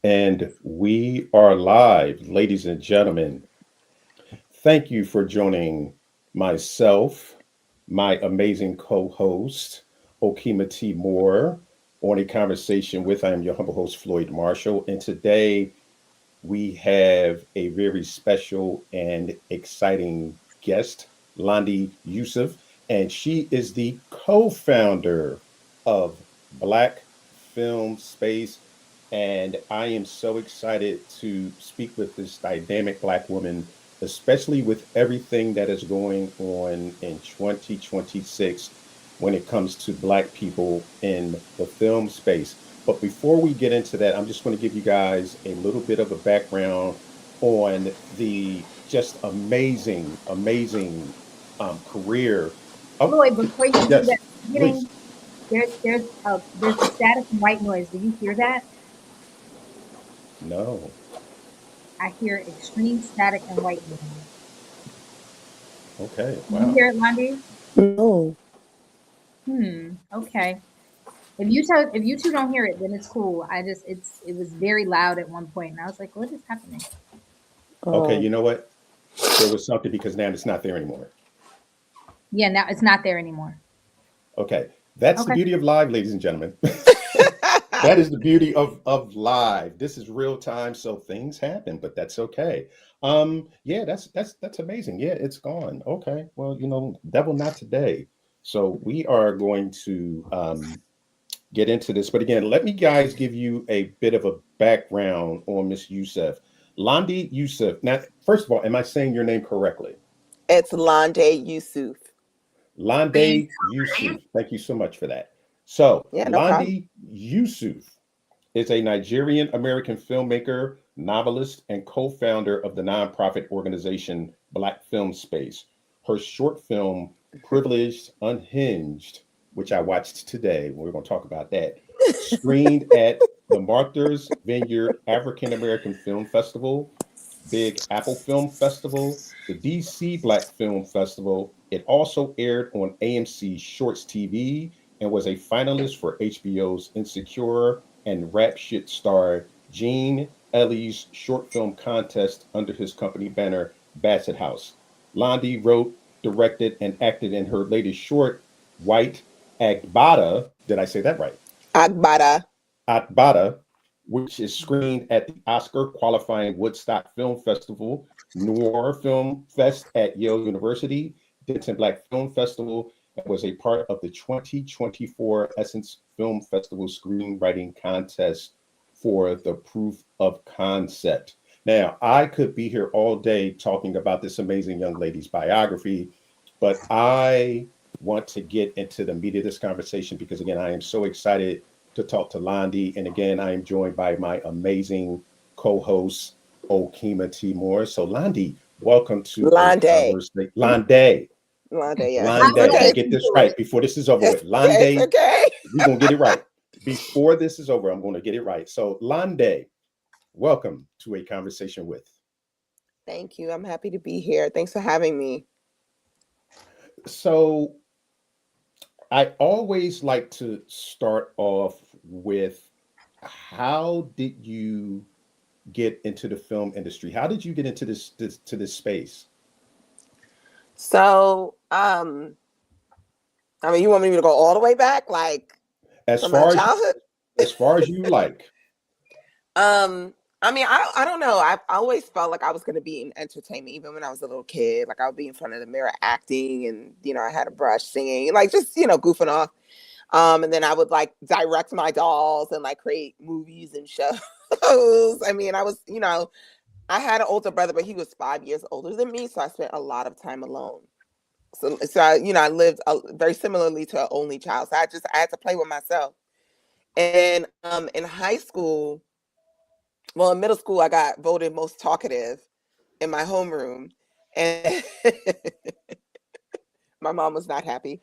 And we are live, ladies and gentlemen. Thank you for joining myself, my amazing co host, Okima T. Moore, on a conversation with, I am your humble host, Floyd Marshall. And today we have a very special and exciting guest, Lande Yoosuf, and she is the co founder of Black Film Space. And I am so excited to speak with this dynamic Black woman, especially with everything that is going on in 2026 when it comes to Black people in the film space. But before we get into that, I'm just going to give you guys a little bit of a background on the just amazing career. Oh, Lloyd, before you do yes, that, please. getting there's a static and white noise. Do you hear that? No. I hear extreme static and white noise. Okay. Do you Wow. hear it, Lande? No. Okay. If you two don't hear it, then it's cool. It was very loud at one point, and I was like, what is happening? Okay. Oh. You know what? There was something because now it's not there anymore. Yeah, now it's not there anymore. Okay. That's the Okay. beauty of live, ladies and gentlemen. That is the beauty of live. This is real time, so things happen, but that's okay. Yeah, that's amazing. Yeah, it's gone. Okay. Well, devil not today. So we are going to get into this. But again, let me guys give you a bit of a background on Miss Yoosuf. Lande Yoosuf. Now, first of all, am I saying your name correctly? It's Lande Yoosuf. Lande Yoosuf. Thank you so much for that. So, Yeah, no problem. Lande Yoosuf is a Nigerian-American filmmaker, novelist, and co-founder of the nonprofit organization Black Film Space. Her short film, Privileged Unhinged, which I watched today, we're going to talk about that, screened at the Martha's Vineyard African American Film Festival, Big Apple Film Festival, the DC Black Film Festival. It also aired on AMC Shorts TV and was a finalist for HBO's Insecure and Rap Shit star Jean Elie's short film contest under his company banner Basset House. Lande wrote, directed, and acted in her latest short, White Agbada. Did I say that right? Agbada. Agbada, which is screened at the Oscar-qualifying Woodstock Film Festival, Noir Fest at Yale University, Denton Black Film Festival, and was a part of the 2024 Essence Film Festival screenwriting contest for the proof of concept. Now, I could be here all day talking about this amazing young lady's biography, but I want to get into the meat of this conversation because, again, I am so excited to talk to Lande. And again, I am joined by my amazing co-host, Okima T. Moore. So, Lande, welcome to Lande. Lande. Lande, yeah. Lande. Okay. I'll get this right before this is over with. Lande, Okay. we're going to get it right. Before this is over, I'm going to get it right. So, Lande, welcome to A Conversation With. Thank you. I'm happy to be here. Thanks for having me. So, I always like to start off with how did you get into the film industry? How did you get into this space? So, I mean, you want me to go all the way back, like As from far my childhood? as far as you like. I mean, I don't know. I always felt like I was going to be in entertainment, even when I was a little kid. Like I would be in front of the mirror acting, and I had a brush singing, like just goofing off. And then I would like direct my dolls and like create movies and shows. I mean, I was, I had an older brother, but he was 5 years older than me, so I spent a lot of time alone. So I lived very similarly to an only child. So I had to play with myself. And in high school. Well, in middle school, I got voted most talkative in my homeroom, and my mom was not happy.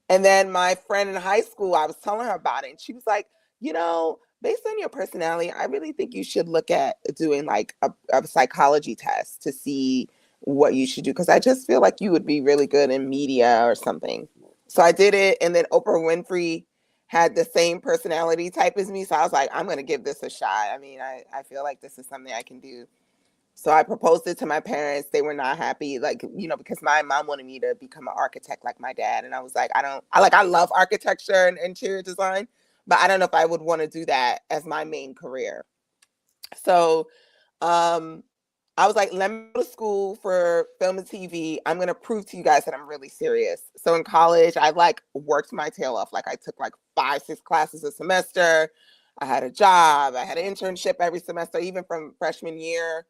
And then my friend in high school, I was telling her about it, and she was like, based on your personality, I really think you should look at doing like a psychology test to see what you should do, because I just feel like you would be really good in media or something. So I did it, and then Oprah Winfrey had the same personality type as me. So I was like, I'm going to give this a shot. I mean, I feel like this is something I can do. So I proposed it to my parents. They were not happy, like, you know, because my mom wanted me to become an architect like my dad. And I was like, I love architecture and interior design, but I don't know if I would want to do that as my main career. So I was like, let me go to school for film and TV. I'm going to prove to you guys that I'm really serious. So in college, I like worked my tail off. Like I took like 5-6 classes a semester. I had a job. I had an internship every semester, even from freshman year.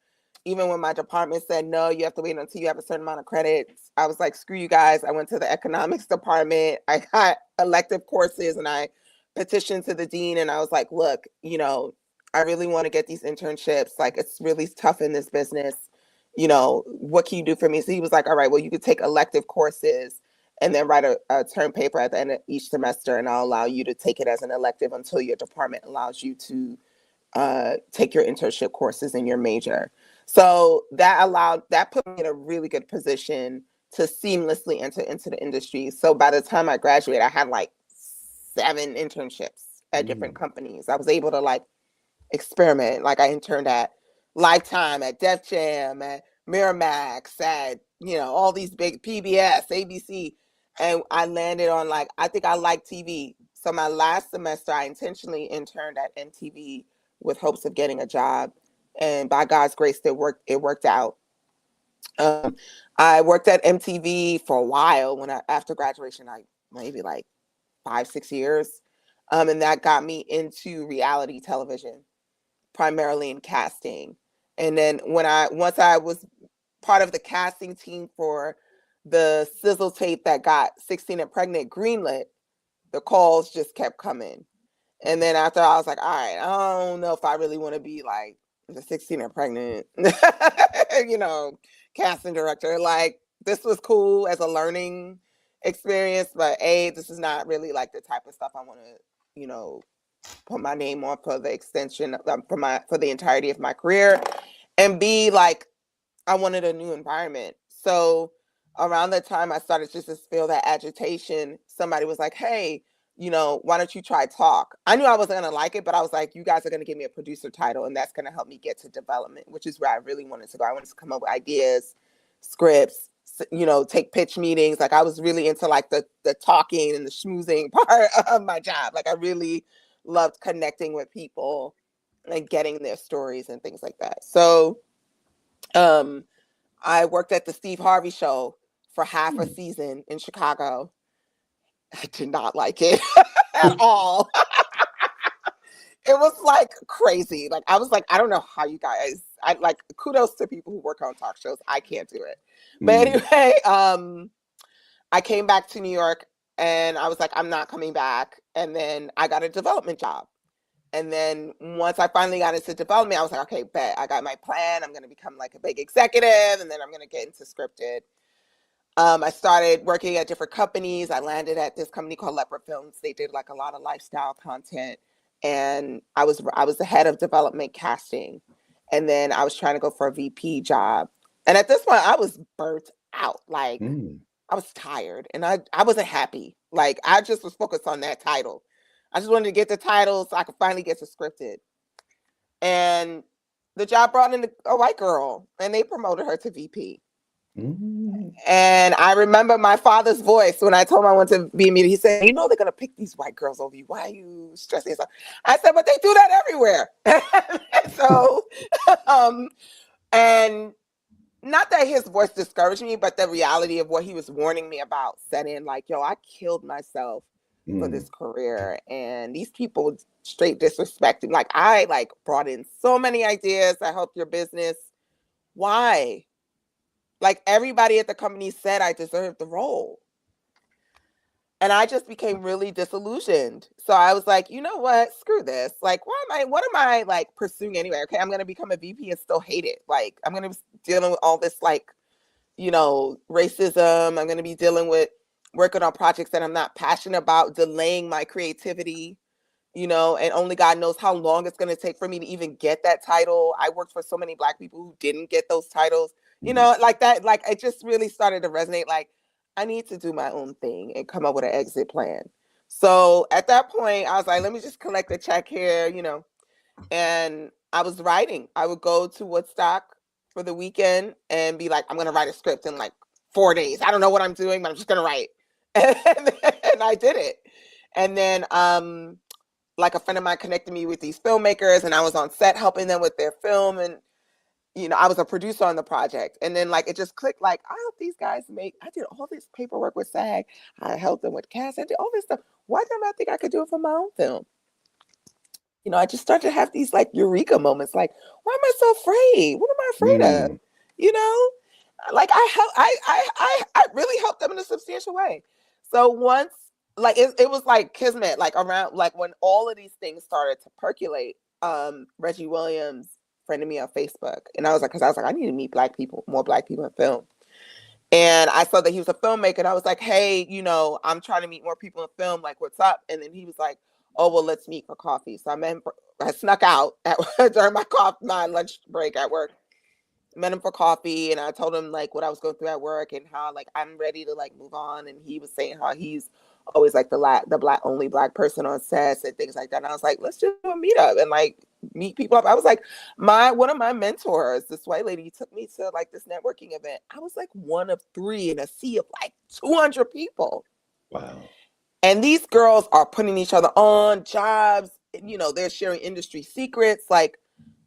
Even when my department said, no, you have to wait until you have a certain amount of credits, I was like, screw you guys. I went to the economics department. I got elective courses and I petitioned to the dean. And I was like, look, you know, I really want to get these internships. Like, it's really tough in this business. You know, what can you do for me? So he was like, all right, well, you could take elective courses and then write a term paper at the end of each semester. And I'll allow you to take it as an elective until your department allows you to take your internship courses in your major. So that put me in a really good position to seamlessly enter into the industry. So by the time I graduated, I had like 7 internships at different companies. I was able to like experiment. Like I interned at Lifetime, at Def Jam, at Miramax, at, you know, all these big PBS, ABC. And I landed on like, I think I like TV. So my last semester, I intentionally interned at MTV with hopes of getting a job. And by God's grace, it worked out. I worked at MTV for a while after graduation, like maybe like 5-6 years. And that got me into reality television, primarily in casting. And then once I was part of the casting team for the sizzle tape that got 16 and Pregnant greenlit, the calls just kept coming. And then after I was like, all right, I don't know if I really want to be like the 16 and Pregnant, you know, casting director. Like, this was cool as a learning experience, but this is not really like the type of stuff I want to, you know, put my name on for the extension for the entirety of my career. And B, like, I wanted a new environment. So around that time I started just to feel that agitation. Somebody was like, hey, you know, why don't you try talk? I knew I wasn't going to like it, but I was like, you guys are going to give me a producer title and that's going to help me get to development, which is where I really wanted to go. I wanted to come up with ideas, scripts, you know, take pitch meetings. Like I was really into like the talking and the schmoozing part of my job. Like I really loved connecting with people and getting their stories and things like that. So I worked at the Steve Harvey show for half a season in Chicago. I did not like it at all. It was like crazy. Like I was like, I don't know how you guys, I like, kudos to people who work on talk shows. I can't do it. But anyway, I came back to New York and I was like, I'm not coming back. And then I got a development job. And then once I finally got into development, I was like, okay, bet, I got my plan. I'm going to become like a big executive and then I'm going to get into scripted. I started working at different companies. I landed at this company called Leopard Films. They did like a lot of lifestyle content. And I was the head of development casting. And then I was trying to go for a VP job. And at this point, I was burnt out. Like I was tired and I wasn't happy. Like I just was focused on that title. I just wanted to get the title so I could finally get to scripted. And the job brought in a white girl and they promoted her to VP. And I remember my father's voice when I told him I wanted to be a media. He said, you know, they're going to pick these white girls over you. Why are you stressing yourself? I said, but they do that everywhere. So, and not that his voice discouraged me, but the reality of what he was warning me about set in like, yo, I killed myself for this career. And these people straight disrespecting. Like I like brought in so many ideas that helped your business. Why? Like everybody at the company said I deserved the role. And I just became really disillusioned. So I was like, you know what? Screw this. Like, what am I like pursuing anyway? Okay, I'm going to become a VP and still hate it. Like, I'm going to be dealing with all this, like, you know, racism. I'm going to be dealing with working on projects that I'm not passionate about, delaying my creativity, you know, and only God knows how long it's going to take for me to even get that title. I worked for so many Black people who didn't get those titles. You know, like that, like it just really started to resonate. Like, I need to do my own thing and come up with an exit plan. So at that point, I was like, let me just collect a check here, and I was writing. I would go to Woodstock for the weekend and be like, I'm going to write a script in like 4 days. I don't know what I'm doing, but I'm just going to write. And I did it. And then, like a friend of mine connected me with these filmmakers, and I was on set helping them with their film. And, I was a producer on the project. And then like, it just clicked, like, I hope these guys I did all this paperwork with SAG. I helped them with cast. I did all this stuff. Why didn't I think I could do it for my own film? I just started to have these like eureka moments. Like, why am I so afraid? What am I afraid of? Like I really helped them in a substantial way. So once, like, it was like kismet, like around, like when all of these things started to percolate, Reggie Williams friended me on Facebook. And I was like, I need to meet more black people in film. And I saw that he was a filmmaker, and I was like, hey, I'm trying to meet more people in film. Like, what's up? And then he was like, oh, well, let's meet for coffee. So I snuck out during my lunch break at work, met him for coffee. And I told him like what I was going through at work and how like I'm ready to like move on. And he was saying how he's always like the only black person on sets and things like that. And I was like, let's just do a meetup and like meet people up. I was like, one of my mentors, this white lady, took me to like this networking event. I was like one of 3 in a sea of like 200 people. Wow. And these girls are putting each other on jobs, they're sharing industry secrets. Like,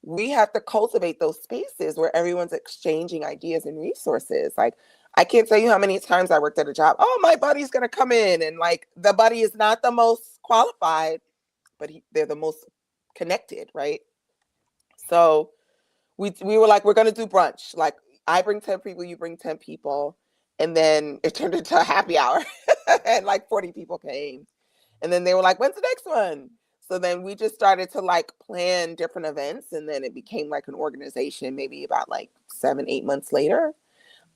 we have to cultivate those spaces where everyone's exchanging ideas and resources. Like, I can't tell you how many times I worked at a job. Oh, my buddy's going to come in. And like, the buddy is not the most qualified, but they're the most connected, right? So we were like, we're going to do brunch. Like, I bring 10 people, you bring 10 people. And then it turned into a happy hour and like 40 people came. And then they were like, when's the next one? So then we just started to like plan different events. And then it became like an organization, maybe about like 7-8 months later.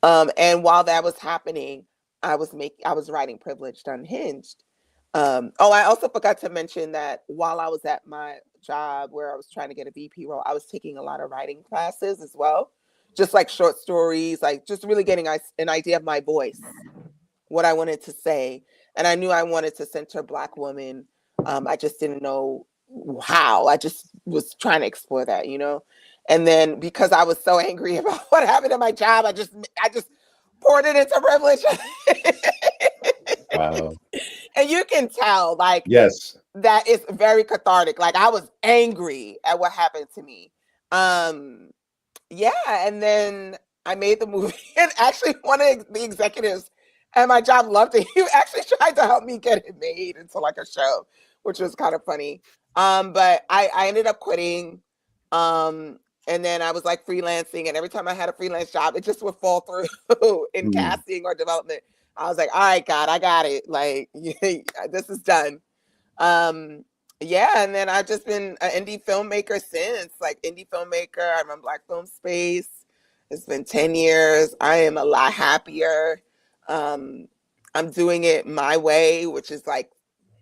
And while that was happening, I was writing Privileged Unhinged. I also forgot to mention that while I was at my job where I was trying to get a VP role, I was taking a lot of writing classes as well. Just like short stories, like just really getting an idea of my voice, what I wanted to say. And I knew I wanted to center Black women. I just didn't know how. I just was trying to explore that, And then because I was so angry about what happened at my job, I just poured it into Privilege. Wow. And you can tell, like, yes, that is very cathartic. Like, I was angry at what happened to me. Yeah, and then I made the movie, and actually one of the executives at my job loved it. He actually tried to help me get it made into like a show, which was kind of funny. But I ended up quitting. And then I was like freelancing, and every time I had a freelance job, it just would fall through in casting or development. I was like, all right, God, I got it. Like, this is done. Yeah, and then I've just been an indie filmmaker since, like indie filmmaker. I run Black Film Space. It's been 10 years. I am a lot happier. I'm doing it my way, which is like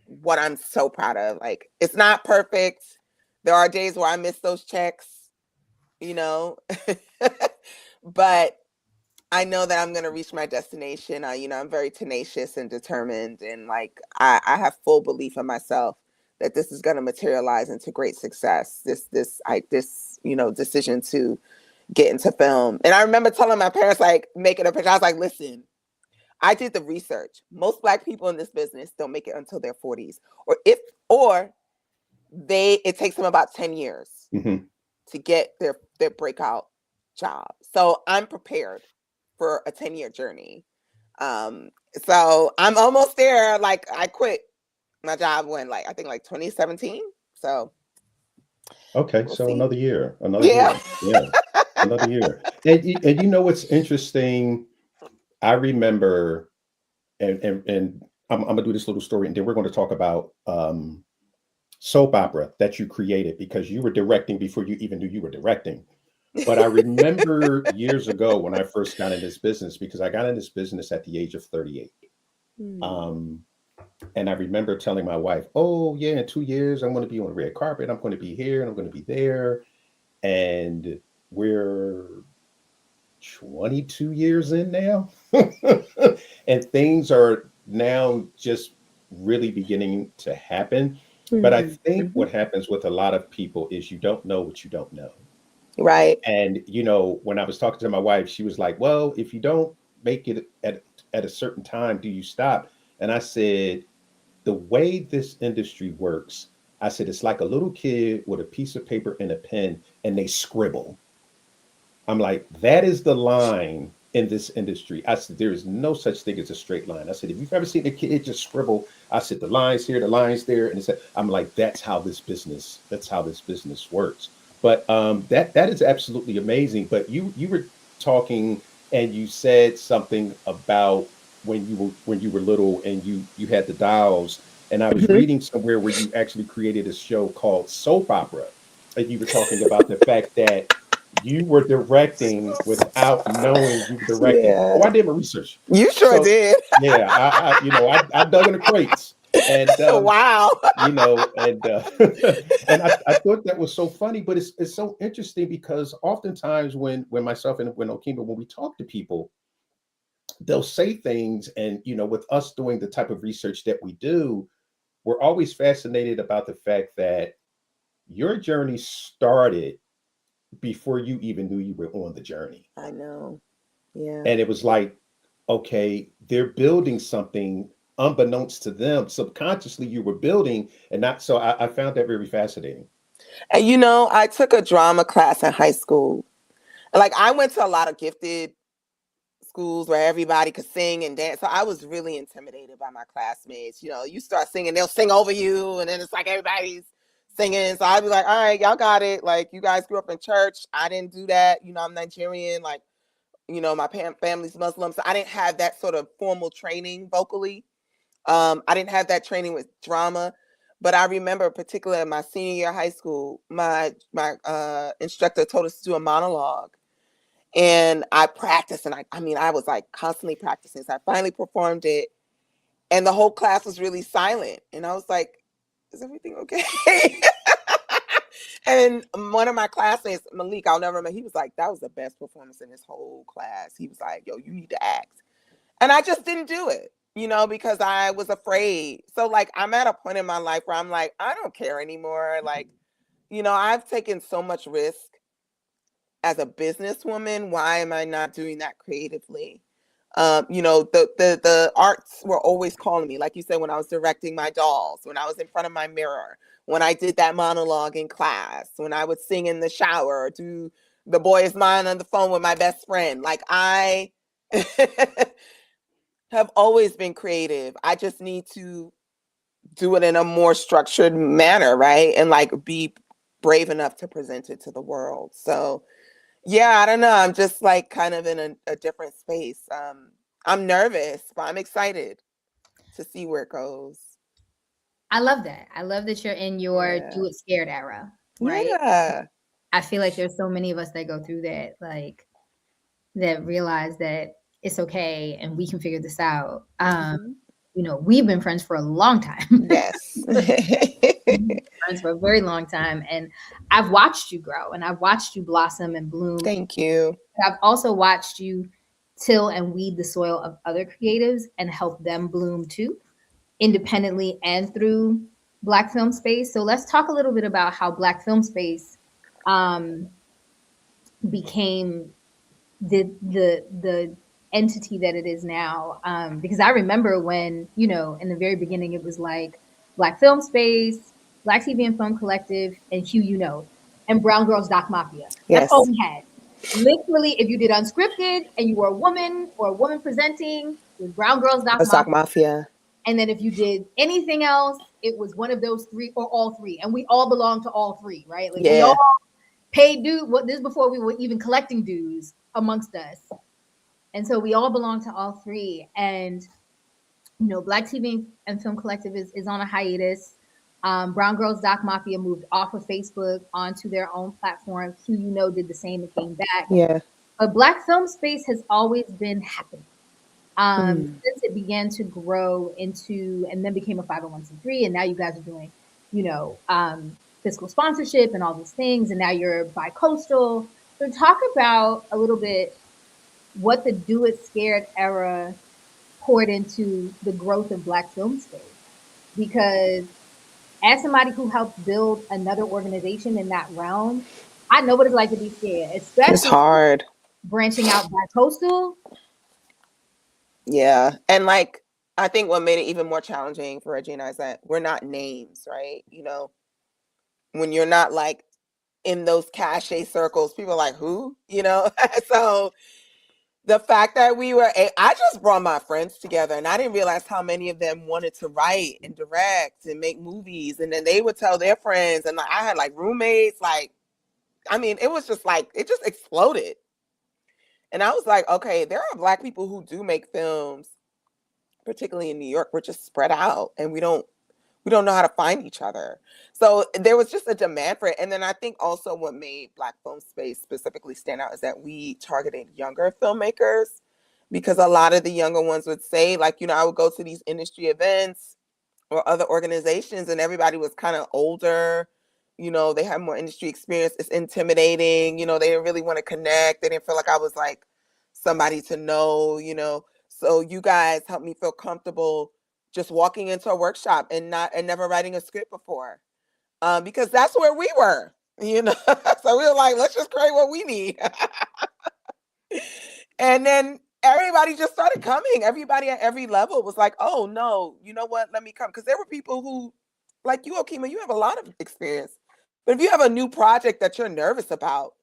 what I'm so proud of. Like, it's not perfect. There are days where I miss those checks, but I know that I'm going to reach my destination. I'm very tenacious and determined. And like, I have full belief in myself that this is going to materialize into great success. This decision to get into film. And I remember telling my parents, like, making a picture. I was like, listen, I did the research. Most Black people in this business don't make it until their 40s, it takes them about 10 years to get their breakout job. So I'm prepared for a 10-year journey. So I'm almost there. Like, I quit my job when I think 2017. So okay, we'll so see. another year, Yeah. year, another year. And what's interesting, I remember, and I'm gonna do this little story, and then we're going to talk about soap opera that you created, because you were directing before you even knew you were directing. But I remember years ago when I first got in this business, because I got in this business at the age of 38. And I remember telling my wife, oh yeah, in 2 years, I'm going to be on the red carpet. I'm going to be here and I'm going to be there. And we're 22 years in now. And things are now just really beginning to happen. But I think Mm-hmm. what happens with a lot of people is you don't know what you don't know. Right. And when I was talking to my wife, she was like, "Well, if you don't make it at a certain time, do you stop?" And I said, "The way this industry works," I said, "it's like a little kid with a piece of paper and a pen, and they scribble." I'm like, that is the line in this industry. I said, there is no such thing as a straight line. I said, if you've ever seen a kid just scribble, I said, the lines here, the lines there, and I'm like, that's how this business works. But that is absolutely amazing. But you were talking, and you said something about when you were little, and you had the dolls, and I was Mm-hmm. reading somewhere where you actually created a show called Soap Opera, and you were talking about the fact that you were directing without knowing you were directing. Oh, Yeah. I did my research. You sure So did. yeah, I dug in the crates, and Wow. and and I thought that was so funny, but it's so interesting because oftentimes when myself and when Okima, when we talk to people, they'll say things, and with us doing the type of research that we do, we're always fascinated about the fact that your journey started before you even knew you were on the journey. I know. Yeah. And it was like, okay, they're building something unbeknownst to them. Subconsciously, you were building, and not so. I found that very fascinating. And I took a drama class in high school. Like I went to a lot of gifted schools where everybody could sing and dance. So I was really intimidated by my classmates. You start singing, they'll sing over you, and then it's like everybody's singing. So I'd be like, all right, y'all got it. Like you guys grew up in church. I didn't do that. I'm Nigerian. Like, my family's Muslim. So I didn't have that sort of formal training vocally. I didn't have that training with drama. But I remember, particularly in my senior year of high school, my instructor told us to do a monologue. And I practiced, and I was like constantly practicing. So I finally performed it, and the whole class was really silent. And I was like, "Is everything okay?" And one of my classmates, Malik, I'll never remember. He was like, "That was the best performance in this whole class." He was like, "Yo, you need to act," and I just didn't do it, because I was afraid. So like, I'm at a point in my life where I'm like, I don't care anymore. Like, I've taken so much risk as a businesswoman. Why am I not doing that creatively? The arts were always calling me, like you said, when I was directing my dolls, when I was in front of my mirror, when I did that monologue in class, when I would sing in the shower, or do The Boy Is Mine on the phone with my best friend. Like I have always been creative. I just need to do it in a more structured manner, right? And like be brave enough to present it to the world. So yeah, I don't know. I'm just like kind of in a different space. I'm nervous, but I'm excited to see where it goes. I love that. I love that you're in your Yeah. do it scared era, right? Yeah. I feel like there's so many of us that go through that, like that realize that it's okay and we can figure this out. We've been friends for a long time. Yes. Friends for a very long time, and I've watched you grow, and I've watched you blossom and bloom. Thank you. I've also watched you till and weed the soil of other creatives and help them bloom too, independently and through Black film space. So let's talk a little bit about how Black film space became the entity that it is now. Because I remember when, in the very beginning, it was like Black Film Space, Black TV and Film Collective, and and Brown Girls Doc Mafia. Yes. That's all we had. Literally, if you did unscripted and you were a woman or a woman presenting, it was Brown Girls Doc Mafia. And then if you did anything else, it was one of those three or all three. And we all belonged to all three, right? Like we all paid dues. This is before we were even collecting dues amongst us. And so we all belong to all three. And, Black TV and Film Collective is on a hiatus. Brown Girls Doc Mafia moved off of Facebook onto their own platform. Did the same and came back. Yeah. But Black Film Space has always been happening. Since it began to grow into, and then became a 501c3, and now you guys are doing, fiscal sponsorship and all these things, and now you're bi-coastal. So talk about a little bit what the Do It Scared era poured into the growth of Black film space. because as somebody who helped build another organization in that realm, I know what it's like to be scared, It's especially hard. branching out bi-coastal. Yeah. And like, I think what made it even more challenging for Reggie and I is that we're not names, right? You know, when you're not like in those cachet circles, people are like, who? You know? So the fact that I just brought my friends together and I didn't realize how many of them wanted to write and direct and make movies. And then they would tell their friends, and like, I had like roommates, like, I mean, it was just like, it just exploded. And I was like, okay, there are Black people who do make films, particularly in New York. We're just spread out and we don't know how to find each other. So there was just a demand for it. And then I think also what made Black film space specifically stand out is that we targeted younger filmmakers, because a lot of the younger ones would say, like, you know, I would go to these industry events or other organizations and everybody was kind of older. You know, they had more industry experience. It's intimidating. You know, they didn't really want to connect. They didn't feel like I was like somebody to know, you know. So you guys helped me feel comfortable just walking into a workshop and never writing a script before, because that's where we were, you know. So we were like, let's just create what we need. And then everybody just started coming. Everybody at every level was like, oh no, you know what, let me come. Because there were people who, like you, Okima, you have a lot of experience, but if you have a new project that you're nervous about,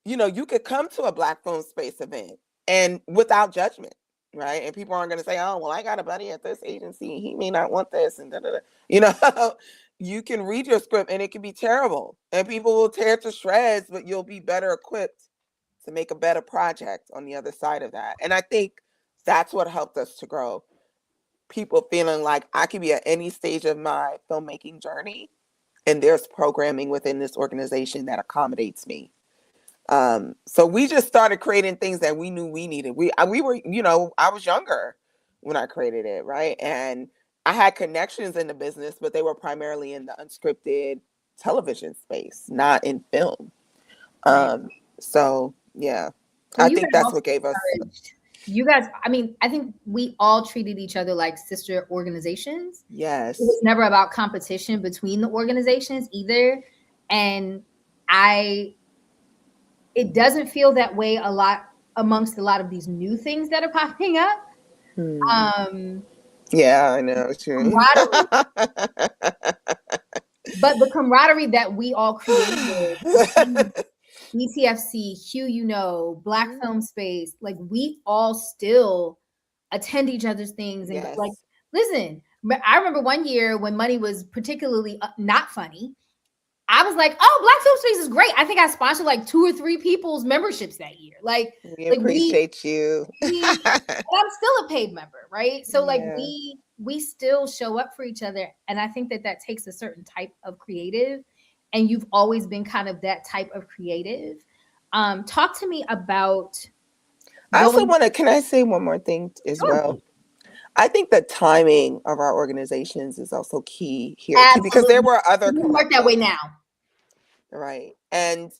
you know, you could come to a Black film space event and without judgment, right? And people aren't going to say, oh, well, I got a buddy at this agency, he may not want this, and da-da-da. You know, you can read your script and it can be terrible and people will tear it to shreds, but you'll be better equipped to make a better project on the other side of that. And I think that's what helped us to grow. People feeling like I could be at any stage of my filmmaking journey and there's programming within this organization that accommodates me. So we just started creating things that we knew we needed. We were, you know, I was younger when I created it, right? And I had connections in the business, but they were primarily in the unscripted television space, not in film. Right. So yeah, Well, I think that's what gave us. You guys, I mean, I think we all treated each other like sister organizations. Yes. It was never about competition between the organizations either. And it doesn't feel that way a lot amongst a lot of these new things that are popping up. Yeah, I know. True. But the camaraderie that we all created, BTFC, Hugh, you know, Black Film Space, like we all still attend each other's things and like, listen, I remember one year when money was particularly not funny. I was like, oh, Black Film Space is great. I think I sponsored like 2 or 3 people's memberships that year. Like, we appreciate you. And I'm still a paid member, right? So like we still show up for each other. And I think that takes a certain type of creative. And you've always been kind of that type of creative. Talk to me about. I also can I say one more thing as well? I think the timing of our organizations is also key here too, because there were other. It work that way now. Right. And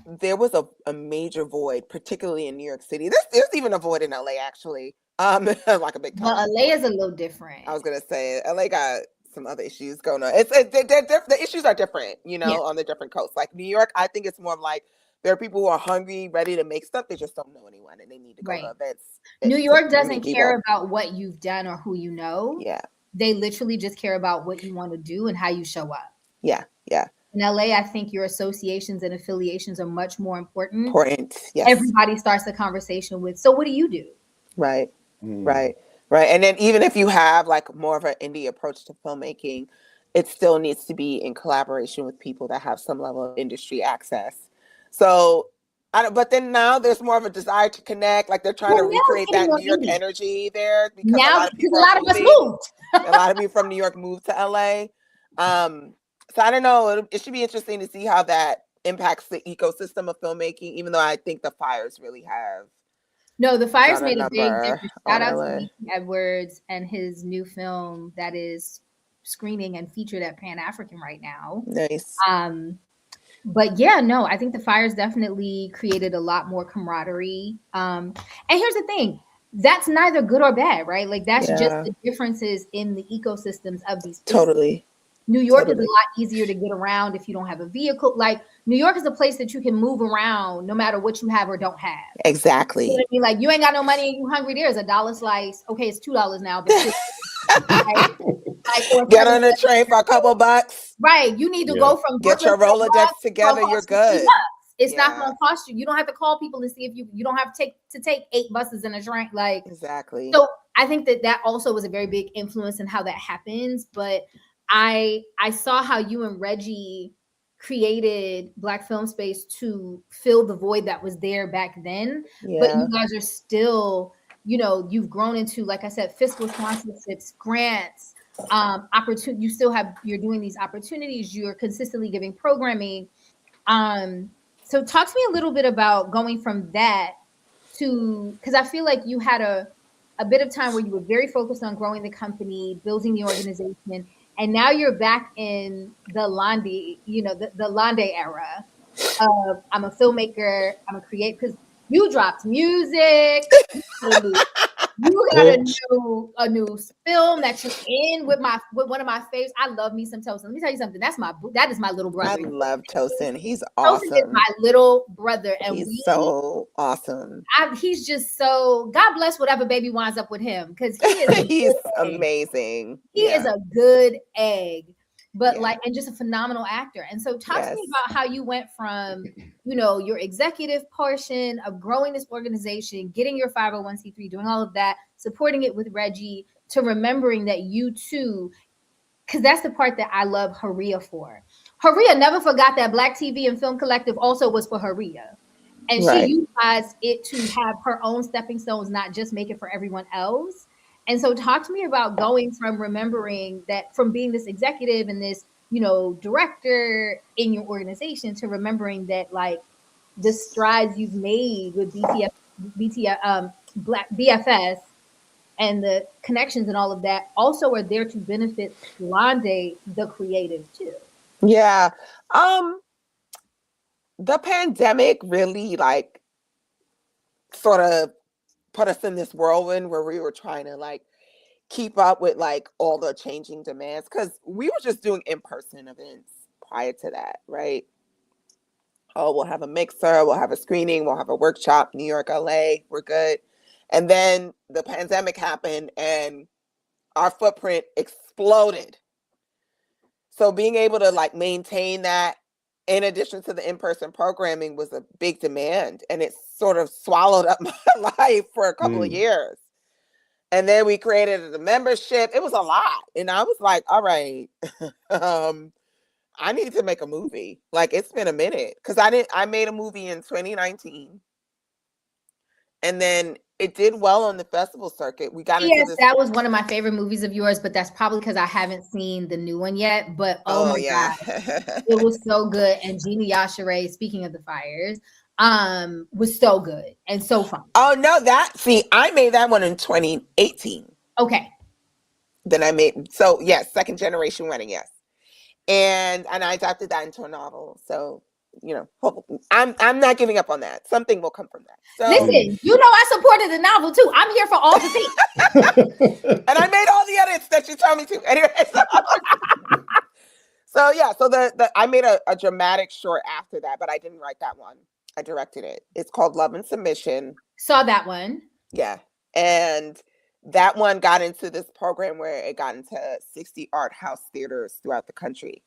there was a major void, particularly in New York City. There's even a void in LA, actually. Like a big. Well, LA is a little different. I was gonna say LA got some other issues going on. The issues are different, you know, on the different coasts. Like New York, I think it's more of like there are people who are hungry, ready to make stuff. They just don't know anyone, and they need to go to events. New York doesn't care about what you've done or who you know. Yeah, they literally just care about what you want to do and how you show up. Yeah. In LA, I think your associations and affiliations are much more important. Yes. Everybody starts the conversation with, so what do you do? Right. And then even if you have like more of an indie approach to filmmaking, it still needs to be in collaboration with people that have some level of industry access. So, but then now there's more of a desire to connect. Like they're trying to recreate that New York energy there because a lot of us moved. A lot of people from New York moved to LA. So I don't know. It should be interesting to see how that impacts the ecosystem of filmmaking. Even though I think the fires really have. No, the fires made a big difference. Shout out to Nick Edwards and his new film that is screening and featured at Pan African right now. Nice. But yeah, no, I think the fires definitely created a lot more camaraderie. And here's the thing. that's neither good or bad, right? Like that's just Yeah. the differences in the ecosystems of these places. Totally. New York Totally. is a lot easier to get around if you don't have a vehicle. Like New York is a place that you can move around no matter what you have or don't have. Exactly. You know what I mean? Like you ain't got no money and you hungry, there's $1 slice. Okay, it's $2 now, but still, right? Like, get on a train for a couple bucks. Right. You need to go from get your Rolodex together, you're good. It's not going to cost you. You don't have to call people and see if you don't have to take 8 buses in a train. Like exactly. So I think that also was a very big influence in how that happens. But I saw how you and Reggie created Black Film Space to fill the void that was there back then. Yeah. But you guys are still, you know, you've grown into, like I said, fiscal sponsorships, grants, opportunity. You still have, you're doing these opportunities. You're consistently giving programming. So talk to me a little bit about going from that to, because I feel like you had a bit of time where you were very focused on growing the company, building the organization, and now you're back in the Lande, you know, the Lande era of I'm a filmmaker, I'm a creator, because you dropped music, you got a new film that you're in with one of my favorites. I love me some Tosin. Let me tell you something. That is my little brother. I love Tosin. He's awesome. Tosin is my little brother, and he's so awesome. He's just so, God bless whatever baby winds up with him, because he is he's amazing. He is a good egg. But like, and just a phenomenal actor. And so talk to me about how you went from, you know, your executive portion of growing this organization, getting your 501c3, doing all of that, supporting it with Reggie, to remembering that you too, because that's the part that I love Haria for. Haria never forgot that Black TV and Film Collective also was for Haria. And she utilized it to have her own stepping stones, not just make it for everyone else. And so talk to me about going from remembering that, from being this executive and this, you know, director in your organization, to remembering that like the strides you've made with Black BFS and the connections and all of that also are there to benefit Lande, the creative too. Yeah. The pandemic really like sort of put us in this whirlwind where we were trying to like keep up with like all the changing demands, because we were just doing in-person events prior to that, right? Oh, we'll have a mixer, we'll have a screening, we'll have a workshop, New York, LA, we're good. And then the pandemic happened and our footprint exploded. So being able to like maintain that in addition to the in-person programming was a big demand, and it sort of swallowed up my life for a couple of years. And then we created the membership. It was a lot. And I was like, all right, I need to make a movie. Like, it's been a minute, because I made a movie in 2019. And then it did well on the festival circuit. We got into this. That was one of my favorite movies of yours, but that's probably because I haven't seen the new one yet. But oh my God, it was so good. And Jean Elie, speaking of the fires, was so good and so fun. Oh no, I made that one in 2018. Okay. Then I made, so yes, second generation wedding, yes. And I adapted that into a novel. So, you know, I'm not giving up on that. Something will come from that. So, listen, you know, I supported the novel too. I'm here for all the things. And I made all the edits that you told me to. Anyway. So yeah, so I made a dramatic short after that, but I didn't write that one. I directed it. It's called Love and Submission. Saw that one. Yeah. And that one got into this program where it got into 60 art house theaters throughout the country.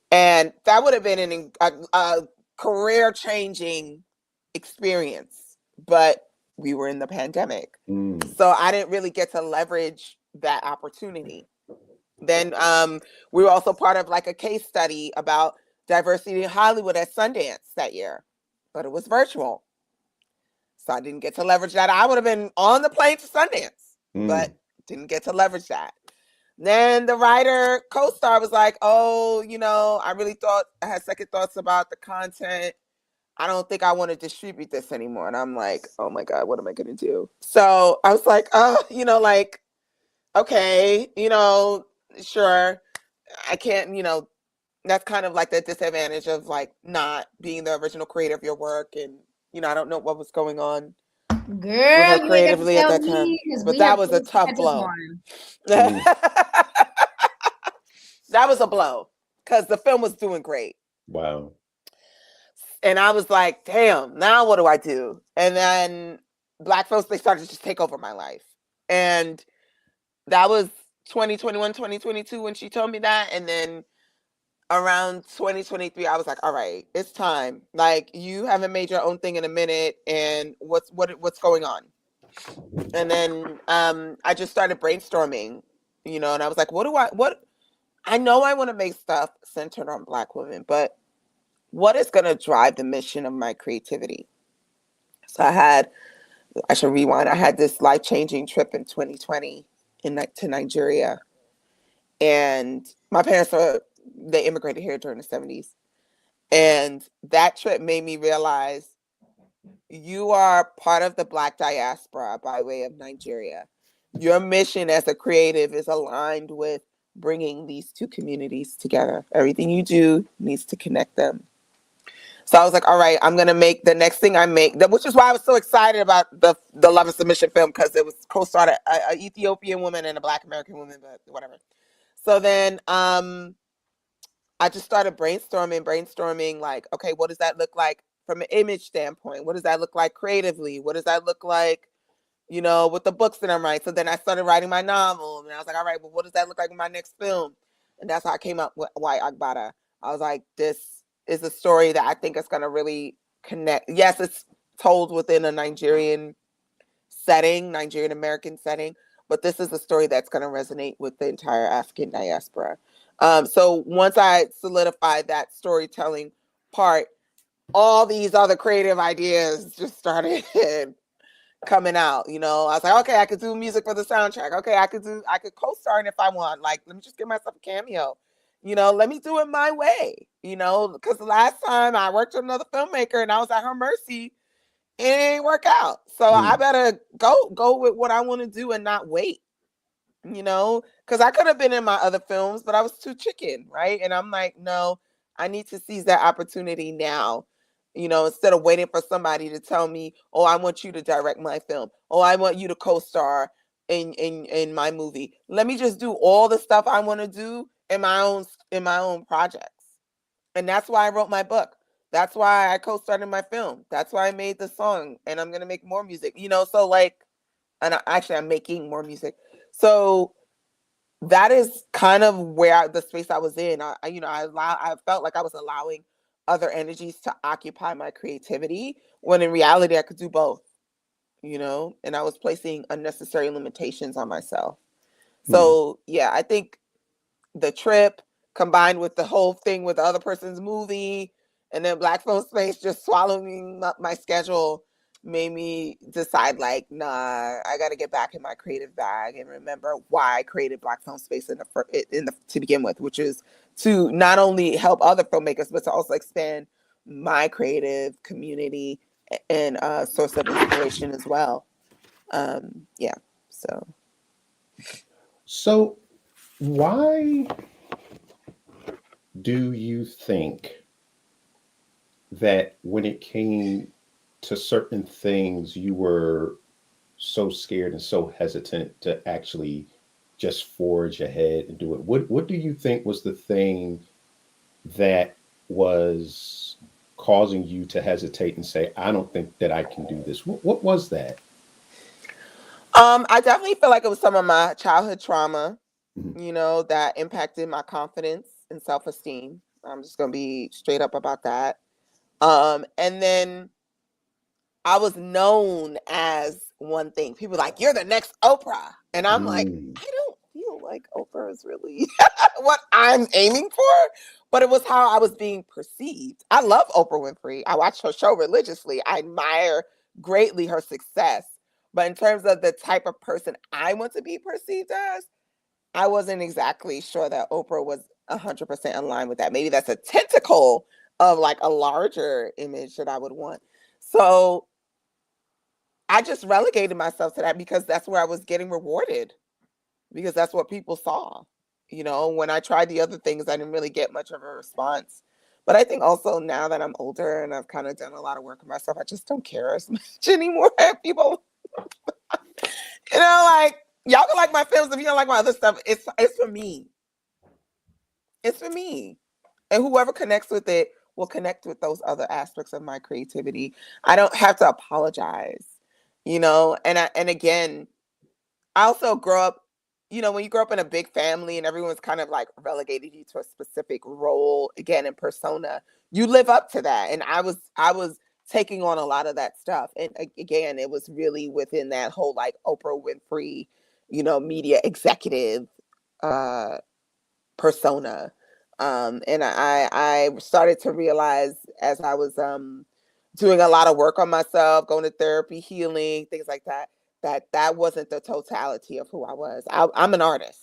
And that would have been a career-changing experience, but we were in the pandemic. So I didn't really get to leverage that opportunity. Then we were also part of like a case study about diversity in Hollywood at Sundance that year, but it was virtual. So I didn't get to leverage that. I would have been on the plane to Sundance, but didn't get to leverage that. Then the writer co-star was like, oh, you know, I had second thoughts about the content. I don't think I want to distribute this anymore. And I'm like, oh my God, what am I going to do? So I was like, oh, you know, like, okay, you know, sure. I can't, you know, that's kind of like the disadvantage of like not being the original creator of your work. And, you know, I don't know what was going on Girl, her you ain't got to creatively at tell that time. me because But we that have was a things to tough catch us blow. on. That was a blow because the film was doing great. Wow. And I was like, damn, now what do I do? And then Black folks, they started to just take over my life. And that was 2021, 2022 when she told me that. And then around 2023, I was like, all right, it's time. Like, you haven't made your own thing in a minute. And what's going on? And then I just started brainstorming, and I was like, I know I want to make stuff centered on Black women, but what is going to drive the mission of my creativity? So I should rewind. I had this life-changing trip in 2020 to Nigeria. And my parents they immigrated here during the 70s. And that trip made me realize you are part of the Black diaspora by way of Nigeria. Your mission as a creative is aligned with bringing these two communities together. Everything you do needs to connect them. So I was like, all right, I'm going to make the next thing I make, which is why I was so excited about the Love and Submission film, because it was co-starred an Ethiopian woman and a Black American woman, but whatever. So then I just started brainstorming like, okay, what does that look like from an image standpoint? What does that look like creatively? What does that look like, with the books that I'm writing? So then I started writing my novel, and I was like, all right, well, what does that look like in my next film? And that's how I came up with Why Agbada. I was like, this is a story that I think is going to really connect. Yes, it's told within a Nigerian-American setting, but this is a story that's going to resonate with the entire African diaspora. So once I solidified that storytelling part, all these other creative ideas just started coming out. I was like, okay, I could do music for the soundtrack. Okay, I could co-star if I want. Like, let me just give myself a cameo. Let me do it my way. Because the last time I worked with another filmmaker and I was at her mercy, it didn't work out. So I better go with what I want to do and not wait. Because I could have been in my other films, but I was too chicken, right? And I'm like, no, I need to seize that opportunity now. Instead of waiting for somebody to tell me, oh, I want you to direct my film. Oh, I want you to co-star in my movie. Let me just do all the stuff I want to do in my own projects. And that's why I wrote my book. That's why I co-starred in my film. That's why I made the song, and I'm going to make more music, so like, and I'm making more music. So that is kind of where the space I was in. I felt like I was allowing other energies to occupy my creativity, when in reality I could do both, and I was placing unnecessary limitations on myself. So yeah, I think the trip combined with the whole thing with the other person's movie and then Black Film Space just swallowing up my schedule made me decide, like, nah, I got to get back in my creative bag and remember why I created Black Film Space to begin with, which is to not only help other filmmakers, but to also expand my creative community and source of inspiration as well. Yeah, So why do you think that when it came to certain things, you were so scared and so hesitant to actually just forge ahead and do it? What do you think was the thing that was causing you to hesitate and say, I don't think that I can do this? What was that? I definitely feel like it was some of my childhood trauma, Mhm. that impacted my confidence and self-esteem. I'm just going to be straight up about that. And then I was known as one thing. People were like, you're the next Oprah. And I'm like, Mm. I don't feel like Oprah is really what I'm aiming for. But it was how I was being perceived. I love Oprah Winfrey. I watch her show religiously. I admire greatly her success. But in terms of the type of person I want to be perceived as, I wasn't exactly sure that Oprah was 100% aligned with that. Maybe that's a tentacle of like a larger image that I would want. So I just relegated myself to that because that's where I was getting rewarded, because that's what people saw. When I tried the other things, I didn't really get much of a response. But I think also now that I'm older and I've kind of done a lot of work on myself, I just don't care as much anymore. People, like, y'all can like my films if you don't like my other stuff. It's for me. It's for me. And whoever connects with it will connect with those other aspects of my creativity. I don't have to apologize, and again, I also grow up, when you grow up in a big family and everyone's kind of like relegated you to a specific role, again, in persona, you live up to that. And I was taking on a lot of that stuff. And again, it was really within that whole like Oprah Winfrey, media executive persona. And I started to realize as I was doing a lot of work on myself, going to therapy, healing, things like that, that wasn't the totality of who I was. I'm an artist.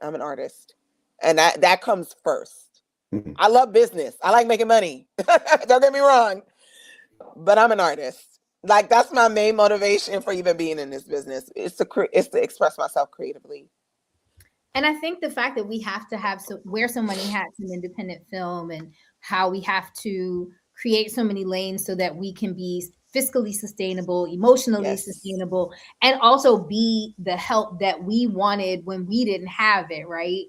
I'm an artist. And that comes first. Mm-hmm. I love business. I like making money. Don't get me wrong. But I'm an artist. Like, that's my main motivation for even being in this business. It's to express myself creatively. And I think the fact that we have to wear so many hats in independent film, and how we have to create so many lanes so that we can be fiscally sustainable, emotionally sustainable, and also be the help that we wanted when we didn't have it, right?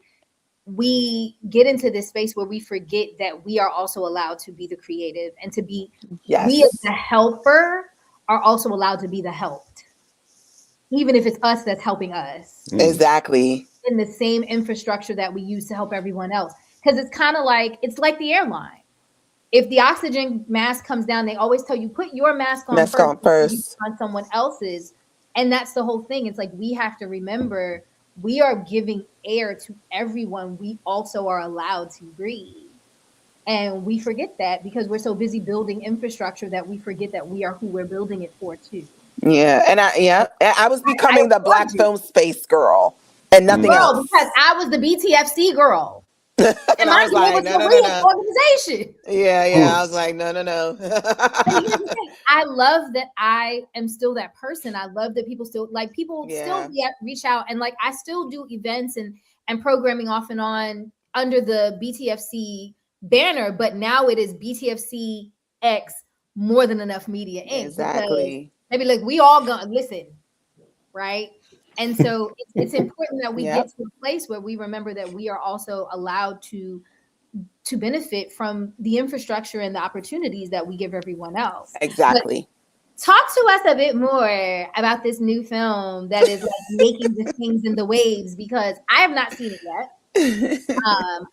We get into this space where we forget that we are also allowed to be the creative, and to be, we as the helper are also allowed to be the helped, even if it's us that's helping us. Exactly. In the same infrastructure that we use to help everyone else. Because it's kind of like, it's like the airline. If the oxygen mask comes down, they always tell you, put your mask on first. On someone else's. And that's the whole thing. It's like, we have to remember, we are giving air to everyone. We also are allowed to breathe. And we forget that because we're so busy building infrastructure that we forget that we are who we're building it for too. Yeah. And I was becoming the Black film space girl and nothing else. Because I was the BTFC girl. And I was like, no. Organization. Yeah. I was like, no. I love that I am still that person. I love that people still reach out, and like, I still do events and programming off and on under the BTFC banner, but now it is BTFC X More Than Enough Media Inc. Exactly. Maybe like we all gonna listen, right? And so it's important that we get to a place where we remember that we are also allowed to benefit from the infrastructure and the opportunities that we give everyone else. Exactly. But talk to us a bit more about this new film that is like making the things in the waves, because I have not seen it yet.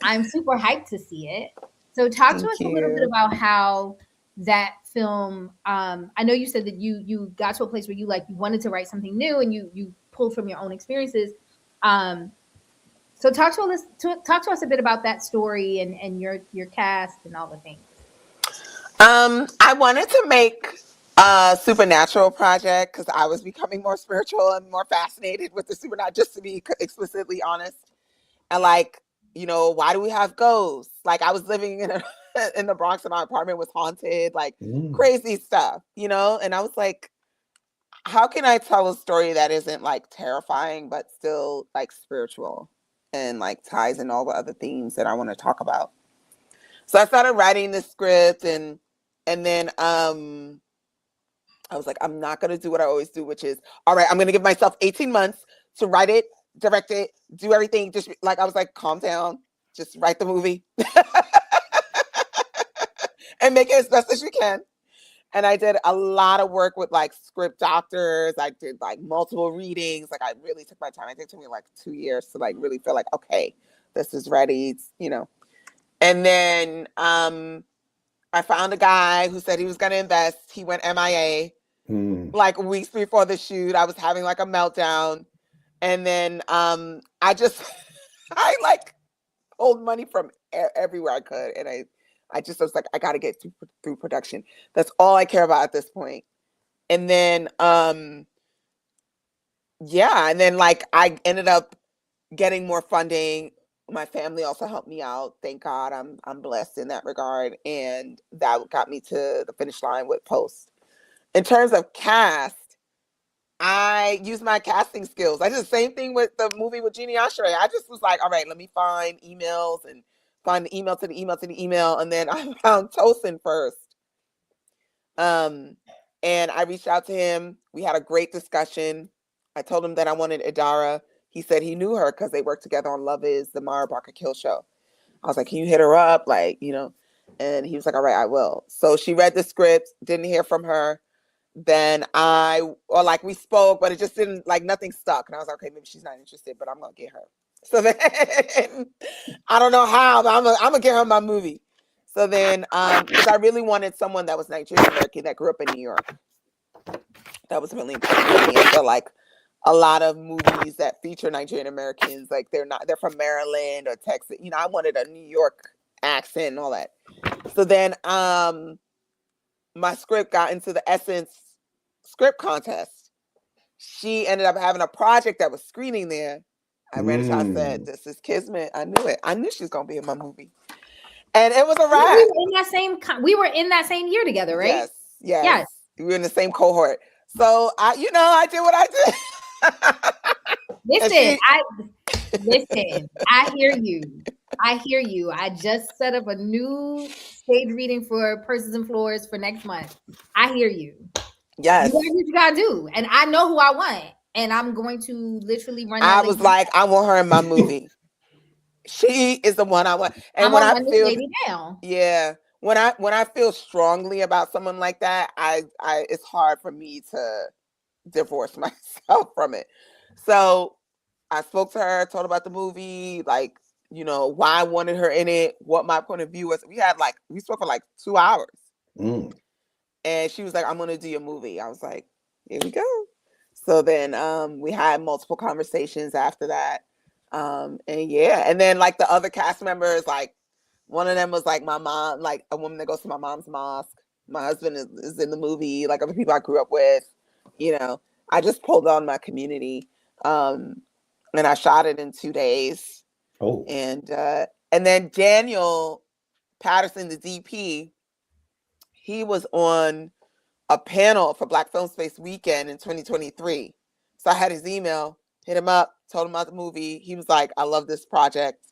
I'm super hyped to see it. So talk to us a little bit about how that film, I know you said that you got to a place where you wanted to write something new, and you pulled from your own experiences. So talk to us a bit about that story and your cast and all the things. I wanted to make a supernatural project because I was becoming more spiritual and more fascinated with the supernatural, just to be explicitly honest. And like, why do we have ghosts? Like, I was living in the Bronx and my apartment was haunted, like crazy stuff, and I was like, how can I tell a story that isn't like terrifying, but still like spiritual and like ties in all the other themes that I want to talk about? So I started writing the script, and then I was like, I'm not going to do what I always do, which is, all right, I'm going to give myself 18 months to write it, direct it, do everything. Just like, I was like, calm down, just write the movie and make it as best as you can. And I did a lot of work with like script doctors. I did like multiple readings. Like, I really took my time. I think it took me like 2 years to like really feel like, okay, this is ready, And then I found a guy who said he was going to invest. He went MIA like weeks before the shoot. I was having like a meltdown. And then I like pulled money from everywhere I could. And I was like, I got to get through production. That's all I care about at this point. And then, and then like I ended up getting more funding. My family also helped me out. Thank God, I'm blessed in that regard. And that got me to the finish line with post. In terms of cast, I used my casting skills. I did the same thing with the movie with Jean Elie. I just was like, all right, let me find emails and find the email to the email to the email. And then I found Tosin first. And I reached out to him. We had a great discussion. I told him that I wanted Idara. He said he knew her because they worked together on Love Is, the Mara Barker Kill show. I was like, can you hit her up? Like, you know, and he was like, all right, I will. So she read the script, didn't hear from her. Then we spoke, but it just didn't, like, nothing stuck. And I was like, okay, maybe she's not interested, but I'm going to get her. So then I don't know how, but I'm going to get her my movie. So then, because I really wanted someone that was Nigerian-American that grew up in New York. That was really important to me. I feel like a lot of movies that feature Nigerian-Americans, like they're from Maryland or Texas. You know, I wanted a New York accent and all that. So then my script got into the Essence script contest. She ended up having a project that was screening there. I read it, I said, this is Kismet. I knew it. I knew she was going to be in my movie. And it was a wrap. We were in that same year together, right? Yes. We were in the same cohort. So I did what I did. Listen, I hear you. I just set up a new stage reading for Purses and Floors for next month. I hear you. Yes. You gotta do what you gotta do. And I know who I want. And I'm going to literally run. I was like, I want her in my movie. She is the one I want. And when I feel when I feel strongly about someone like that, I it's hard for me to divorce myself from it. So I spoke to her, told her about the movie, like, you know, why I wanted her in it, what my point of view was. We spoke for like 2 hours. And she was like, I'm gonna do your movie. I was like, here we go. So then we had multiple conversations after that. And then like the other cast members, like one of them was like my mom, like a woman that goes to my mom's mosque. My husband is in the movie, like other people I grew up with. You know, I just pulled on my community. And I shot it in 2 days. Oh. And then Daniel Patterson, the DP, he was on a panel for Black Film Space Weekend in 2023. So I had his email, hit him up, told him about the movie. He was like, I love this project.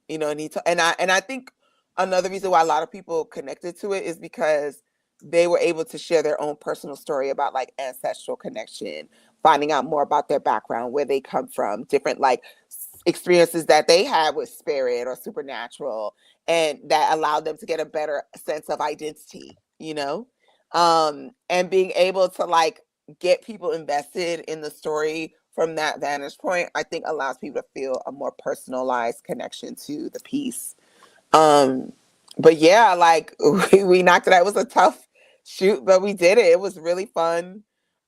You know, and I think another reason why a lot of people connected to it is because they were able to share their own personal story about like ancestral connection, finding out more about their background, where they come from, different like experiences that they had with spirit or supernatural, and that allowed them to get a better sense of identity, you know? And being able to like get people invested in the story from that vantage point, I think allows people to feel a more personalized connection to the piece. But yeah, like we knocked it out. It was a tough shoot, but we did it. It was really fun.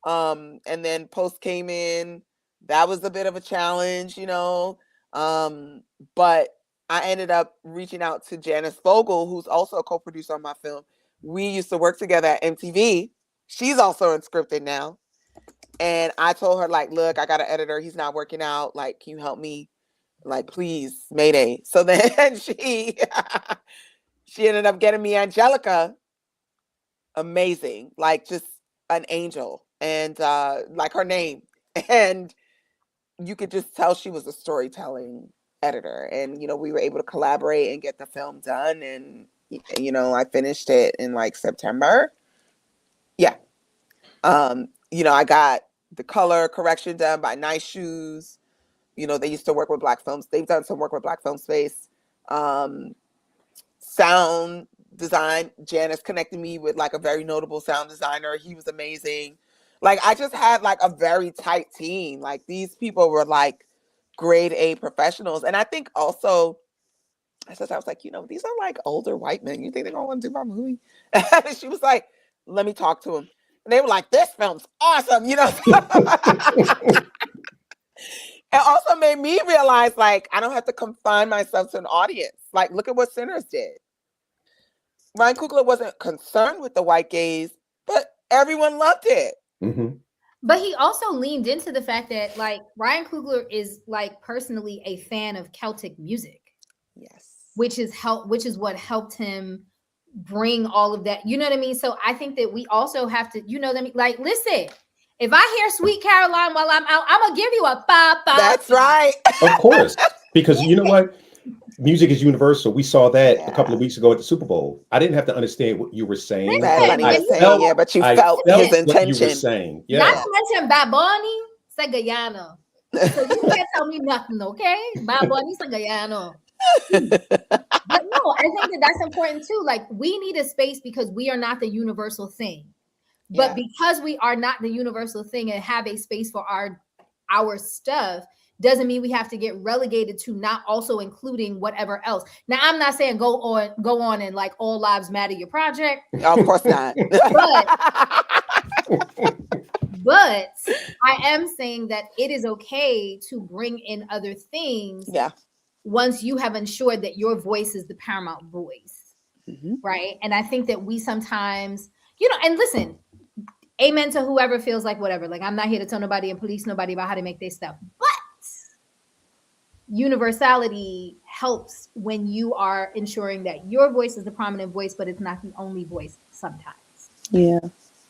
And then post came in. That was a bit of a challenge, you know. But I ended up reaching out to Janice Vogel, who's also a co-producer on my film. We used to work together at MTV. She's also unscripted now. And I told her, like, look, I got an editor. He's not working out. Like, can you help me? Like, please, Mayday. So then she ended up getting me Angelica. Amazing. Like, just an angel. And like her name. And you could just tell she was a storytelling editor. And, you know, we were able to collaborate and get the film done. And, you know, I finished it in like September. Yeah. You know, I got the color correction done by Nice Shoes. You know, they used to work with Black Films. They've done some work with Black Film Space. Sound design, Janice connected me with like a very notable sound designer. He was amazing. Like, I just had like a very tight team. Like, these people were like grade A professionals. And I think also, I was like, you know, these are like older white men. You think they're gonna want to do my movie? And she was like, let me talk to him. And they were like, this film's awesome, you know? It also made me realize, like, I don't have to confine myself to an audience. Like, look at what Sinners did. Ryan Coogler wasn't concerned with the white gaze, but everyone loved it. Mm-hmm. But he also leaned into the fact that, like, Ryan Coogler is, like, personally a fan of Celtic music. Yes. Which is what helped him bring all of that. You know what I mean? So I think that we also have to, you know what I mean? Like, listen, if I hear Sweet Caroline while I'm out, I'm going to give you a ba. That's right. Of course. Because you know what? music is universal. We saw that a couple Yeah. of weeks ago at the Super Bowl. I didn't have to understand what you were saying, Bad but Bunny I was saying, felt, yeah, but you I felt felt his what you were intention. saying. Not Yeah. to mention Bad Bunny, say Guyana. So you can't tell me nothing, okay? Bad Bunny, say Guyana. But no, I think that that's important too. Like, we need a space because we are not the universal thing. But because we are not the universal thing and have a space for our stuff, doesn't mean we have to get relegated to not also including whatever else. Now, I'm not saying go on and like all lives matter your project. Of course not. But I am saying that it is okay to bring in other things. Yeah. Once you have ensured that your voice is the paramount voice. Mm-hmm. Right. And I think that we sometimes, and listen, amen to whoever feels like whatever. Like, I'm not here to tell nobody and police nobody about how to make their stuff. But universality helps when you are ensuring that your voice is the prominent voice, but it's not the only voice sometimes. Yeah,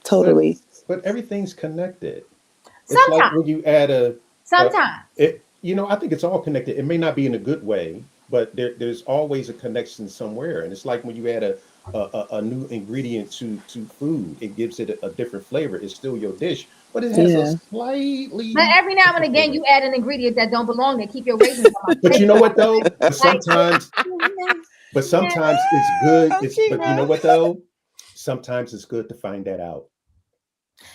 totally. But everything's connected. It's Sometimes. like when you add Sometimes. I think it's all connected. It may not be in a good way, but there's always a connection somewhere. And it's like when you add a new ingredient to food, it gives it a different flavor. It's still your dish, but it has a slightly. But every now and again, you add an ingredient that don't belong there. Keep your raisins on. But you know what though? Sometimes it's good. But you know what though? Sometimes it's good to find that out.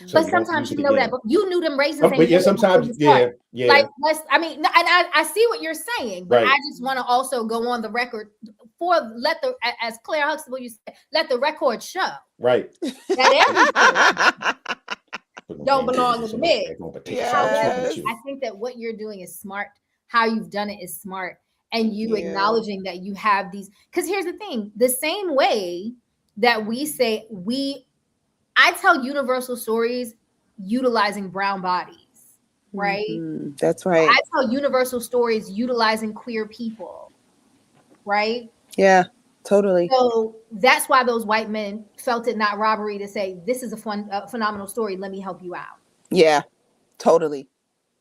So but sometimes you know that, but you knew them raisins. But yeah, sometimes, yeah. Like, and I see what you're saying, but Right. I just want to also go on the record as Claire Huxtable used to say, let the record show. Right. That everything don't belong in the mix. Yes. I think that what you're doing is smart. How you've done it is smart. And you acknowledging that you have these, because here's the thing, the same way that we say I tell universal stories utilizing brown bodies, right? Mm-hmm. That's right. I tell universal stories utilizing queer people, right? Yeah, totally. So that's why those white men felt it not robbery to say, this is a phenomenal story. Let me help you out. Yeah, totally.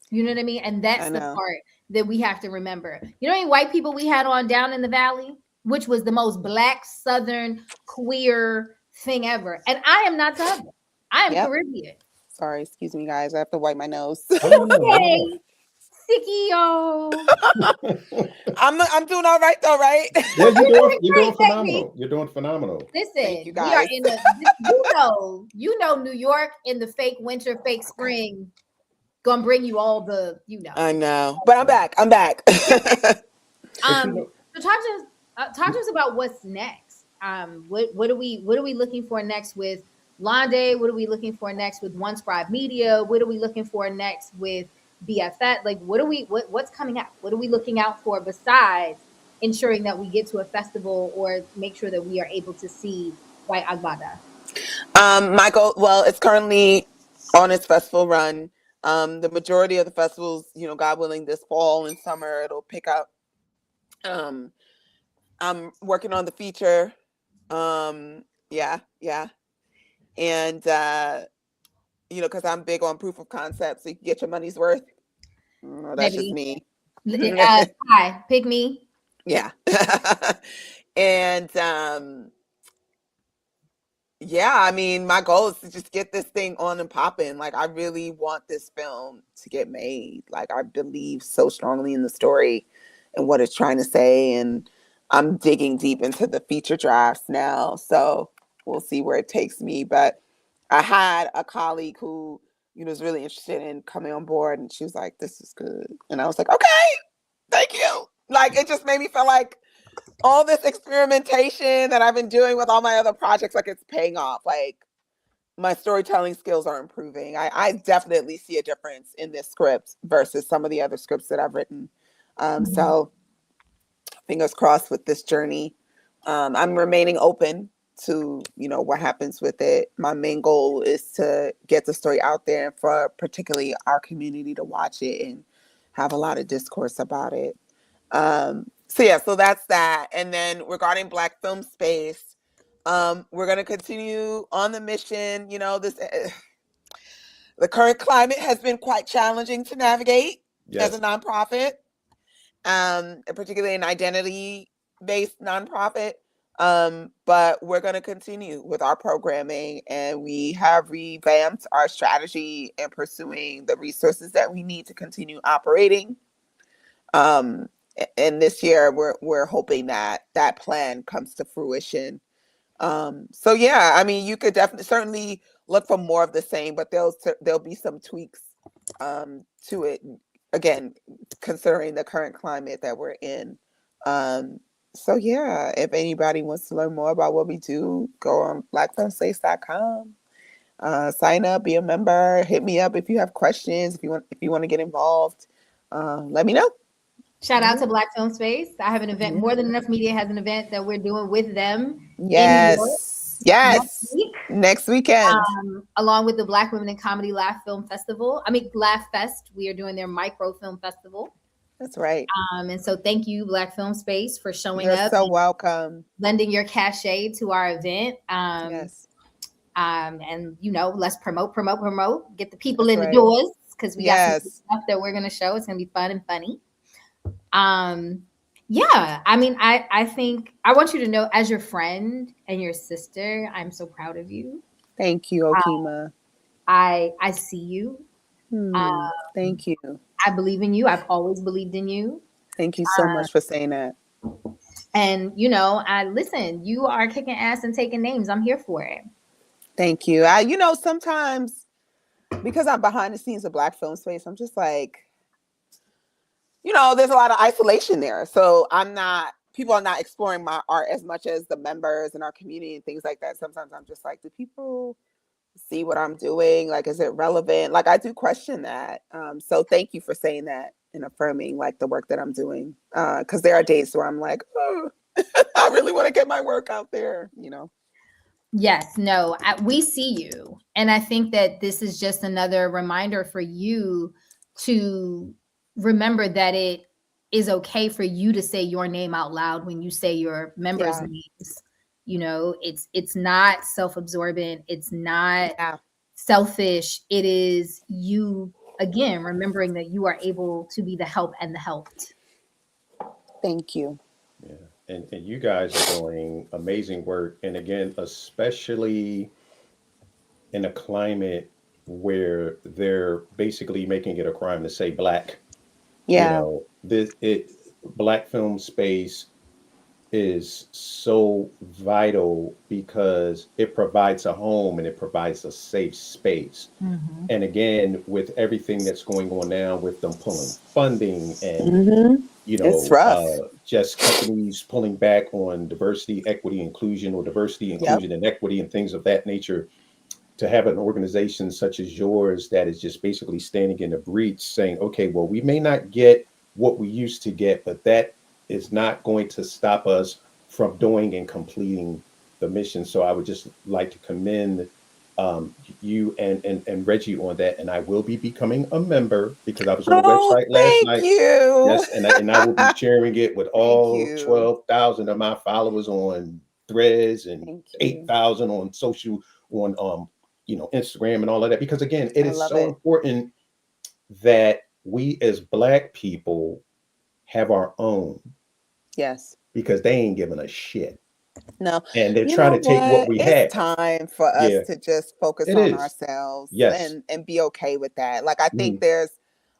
You know what I mean? And that's the part that we have to remember. You know how many white people we had on down in the valley, which was the most Black, Southern, queer thing ever. And I am not Southern. I am Caribbean. Sorry, excuse me, guys. I have to wipe my nose. Okay. Sicky, yo. I'm doing all right though, right? Yeah, you're doing phenomenal. You're doing phenomenal. Listen, you we are in you know New York in the fake winter, fake spring, gonna bring you all the, I know, but I'm back. So talk to us about what's next. What are we looking for next with Lande? What are we looking for next with One Scribe Media? What are we looking for next with BFF? Like, what's coming up? What are we looking out for besides ensuring that we get to a festival or make sure that we are able to see White Agbada? Michael, well, it's currently on its festival run. The majority of the festivals, God willing, this fall and summer, it'll pick up. I'm working on the feature. Yeah. And, because I'm big on proof of concept, so you can get your money's worth. That's just me. Hi, pick me. Yeah. And, I mean, my goal is to just get this thing on and popping. Like, I really want this film to get made. Like, I believe so strongly in the story and what it's trying to say. And I'm digging deep into the feature drafts now. So we'll see where it takes me. But I had a colleague who, was really interested in coming on board. And she was like, this is good. And I was like, okay, thank you. Like, it just made me feel like all this experimentation that I've been doing with all my other projects, like, it's paying off. Like, my storytelling skills are improving. I definitely see a difference in this script versus some of the other scripts that I've written. So fingers crossed with this journey. I'm remaining open to, what happens with it. My main goal is to get the story out there for particularly our community to watch it and have a lot of discourse about it. So that's that. And then regarding Black film space, we're going to continue on the mission. The current climate has been quite challenging to navigate as a nonprofit. particularly an identity-based nonprofit. But we're going to continue with our programming, and we have revamped our strategy in pursuing the resources that we need to continue operating. And this year, we're hoping that that plan comes to fruition. So yeah, I mean, you could certainly look for more of the same, but there'll be some tweaks to it. Again, considering the current climate that we're in. So yeah, if anybody wants to learn more about what we do, go on blackfilmspace.com. Sign up, be a member, hit me up if you have questions, if you want to get involved. Let me know. Shout out to Black Film Space. I have an event. More Than Enough Media has an event that we're doing with them. Yes. Next weekend. Along with the Black Women in Comedy Laugh Fest. We are doing their micro film festival. That's right. And so thank you, Black Film Space, for showing You're up. so welcome. Lending your cachet to our event. Yes. And let's promote, get the people in the doors, because we got some stuff that we're going to show. It's going to be fun and funny. Yeah, I mean, I think I want you to know, as your friend and your sister, I'm so proud of you. Thank you, Okima. I see you. Thank you. I believe in you. I've always believed in you. Thank you so much for saying that. And listen, you are kicking ass and taking names. I'm here for it. Thank you. Sometimes because I'm behind the scenes of Black Film Space, I'm just like, there's a lot of isolation there. So people are not exploring my art as much as the members in our community and things like that. Sometimes I'm just like, do people see what I'm doing? Like, is it relevant? Like, I do question that. So thank you for saying that and affirming like the work that I'm doing. Because there are days where I'm like, oh, I really want to get my work out there, Yes, no, we see you. And I think that this is just another reminder for you to remember that it is okay for you to say your name out loud when you say your members' names. It's not self-absorbent. It's not selfish. It is you, again, remembering that you are able to be the help and the helped. Thank you. Yeah. And you guys are doing amazing work. And again, especially in a climate where they're basically making it a crime to say Black. Yeah. Black Film Space is so vital because it provides a home and it provides a safe space. Mm-hmm. And again, with everything that's going on now with them pulling funding and, it's rough. Just companies pulling back on diversity, equity, inclusion, or diversity, inclusion, and equity and things of that nature, to have an organization such as yours that is just basically standing in the breach saying, okay, well, we may not get what we used to get, but that is not going to stop us from doing and completing the mission. So I would just like to commend you and Reggie on that. And I will be becoming a member because I was on the website last night. Thank you. Yes, and I will be sharing it with all 12,000 of my followers on Threads and 8,000 on social, on Instagram and all of that. Because again, it is so important that we as Black people have our own. Yes. Because they ain't giving a shit. No. And they're trying to take what we have. It's time for us to just focus on ourselves and be okay with that. Like, I think there's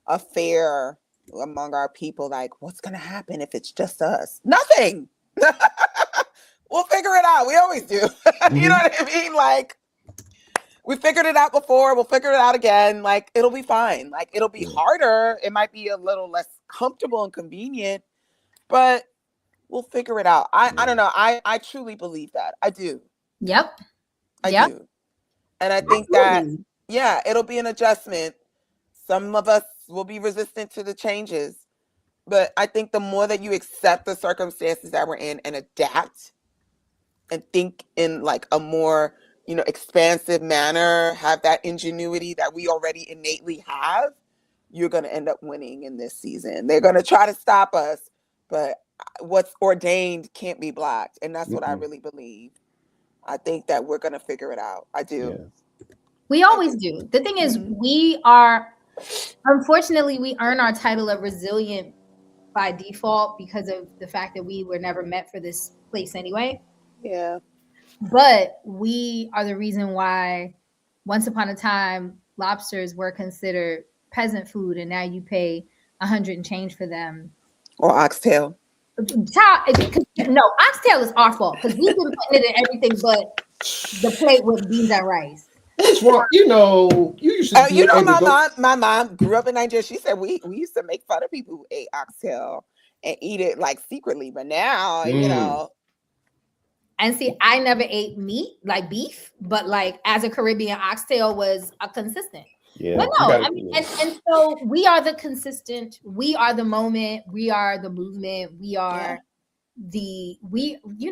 a fear among our people, like, what's going to happen if it's just us? Nothing. We'll figure it out. We always do. You know what I mean? Like, we figured it out before. We'll figure it out again. Like, it'll be fine. Like, it'll be harder. It might be a little less comfortable and convenient, but we'll figure it out. I don't know. I truly believe that. I do. Yep. I do. And I think that, it'll be an adjustment. Some of us will be resistant to the changes, but I think the more that you accept the circumstances that we're in and adapt and think in like a more expansive manner, have that ingenuity that we already innately have, you're going to end up winning in this season. They're going to try to stop us, but what's ordained can't be blocked. And that's what I really believe. I think that we're going to figure it out. I do. Yeah. We always do. The thing is, unfortunately, we earn our title of resilient by default because of the fact that we were never meant for this place anyway. Yeah. But we are the reason why once upon a time lobsters were considered peasant food, and now you pay 100 and change for them. Or oxtail. No, oxtail is our fault because we've been putting it in everything but the plate with beans and rice. What's wrong? You know, you used to my mom grew up in Nigeria. She said we used to make fun of people who ate oxtail and eat it like secretly, but now you know. And see, I never ate meat like beef, but like as a Caribbean, oxtail was a consistent. Yeah, but no, I mean, and so we are the consistent. We are the moment. We are the movement. We are you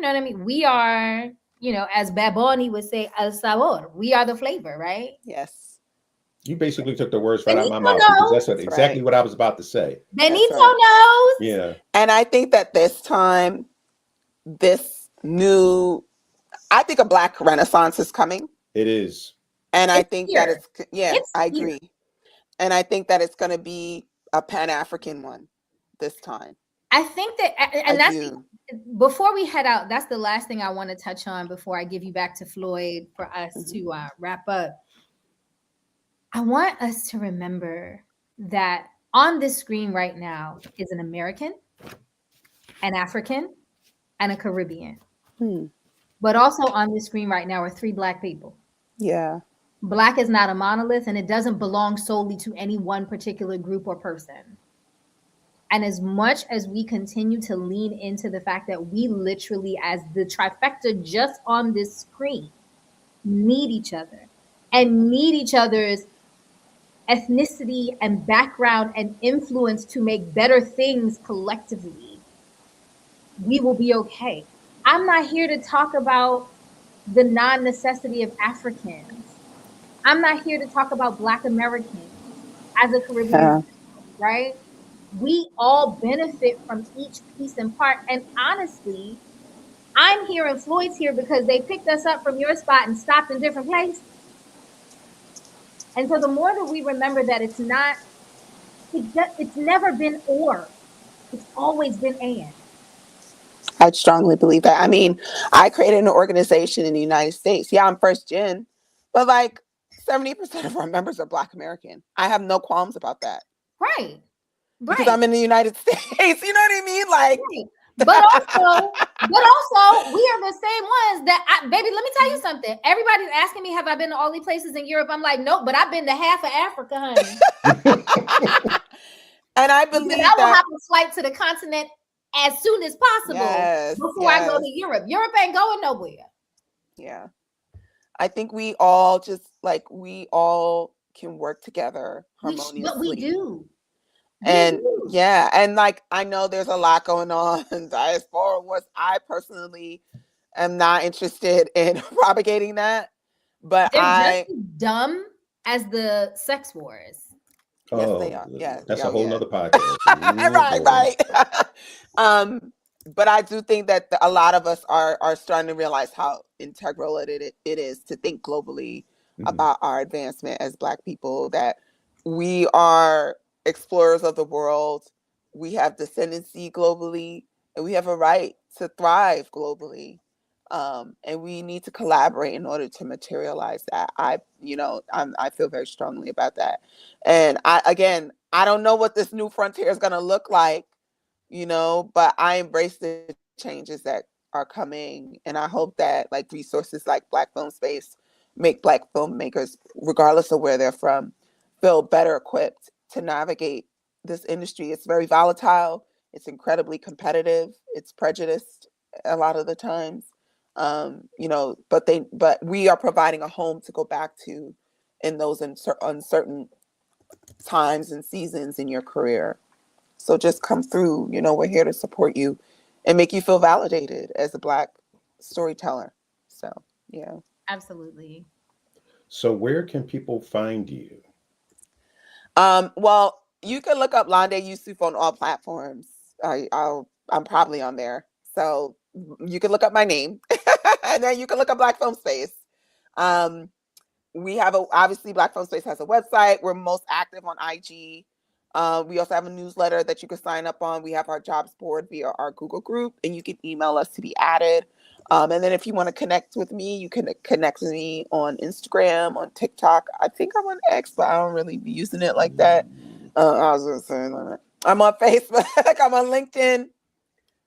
know what I mean? We are, you know, as Baboni would say, el sabor. We are the flavor, right? Yes. You basically took the words right out of my mouth because that's exactly what I was about to say. Benito knows. Yeah. And I think that this time, I think a Black Renaissance is coming. It is. And I think that I agree. And I think that it's going to be a Pan-African one this time. I think that, and before we head out, that's the last thing I want to touch on before I give you back to Floyd for us to wrap up. I want us to remember that on this screen right now is an American, an African, and a Caribbean. But also on this screen right now are 3 Black people. Yeah. Black is not a monolith, and it doesn't belong solely to any one particular group or person. And as much as we continue to lean into the fact that we literally, as the trifecta just on this screen, need each other and need each other's ethnicity and background and influence to make better things collectively, we will be okay. I'm not here to talk about the non-necessity of Africans. I'm not here to talk about Black Americans as a Caribbean, right? We all benefit from each piece and part. And honestly, I'm here and Floyd's here because they picked us up from your spot and stopped in different places. And so the more that we remember that it's never been or, it's always been and. I strongly believe that. I mean, I created an organization in the United States. Yeah, I'm first gen, but like 70% of our members are Black American. I have no qualms about that. Right. Because I'm in the United States. You know what I mean? Like, but also, we are the same ones that, baby, let me tell you something. Everybody's asking me, have I been to all these places in Europe? I'm like, nope, but I've been to half of Africa, honey. And I believe I will have a flight to the continent as soon as possible before I go to Europe. Europe ain't going nowhere. Yeah. I think we all can work together harmoniously. But we do. And and like I know there's a lot going on in Diaspora. I personally am not interested in propagating that, but they're just as dumb as the sex wars. Yes, they are. Yeah, that's a whole nother podcast. Right. But I do think that a lot of us are starting to realize how integral it is to think globally about our advancement as Black people. That we are explorers of the world, we have descendancy globally, and we have a right to thrive globally, and we need to collaborate in order to materialize that. I feel very strongly about that, and I don't know what this new frontier is going to look like, but I embrace the changes that are coming, and I hope that like resources like Black Film Space make Black filmmakers, regardless of where they're from, feel better equipped to navigate this industry. It's very volatile. It's incredibly competitive. It's prejudiced a lot of the times, but we are providing a home to go back to in those uncertain times and seasons in your career. So just come through. We're here to support you and make you feel validated as a Black storyteller. So, yeah. Absolutely. So where can people find you? Well, you can look up Lande Yoosuf on all platforms. I'm probably on there. So you can look up my name and then you can look up Black Film Space. We have obviously Black Film Space has a website. We're most active on IG. We also have a newsletter that you can sign up on. We have our jobs board via our Google group, and you can email us to be added. And then if you want to connect with me, you can connect with me on Instagram, on TikTok. I think I'm on X, but I don't really be using it like that. I was going to say, I'm on Facebook. I'm on LinkedIn.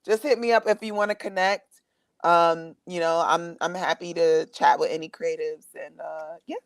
Just hit me up if you want to connect. You know, I'm happy to chat with any creatives, and yeah.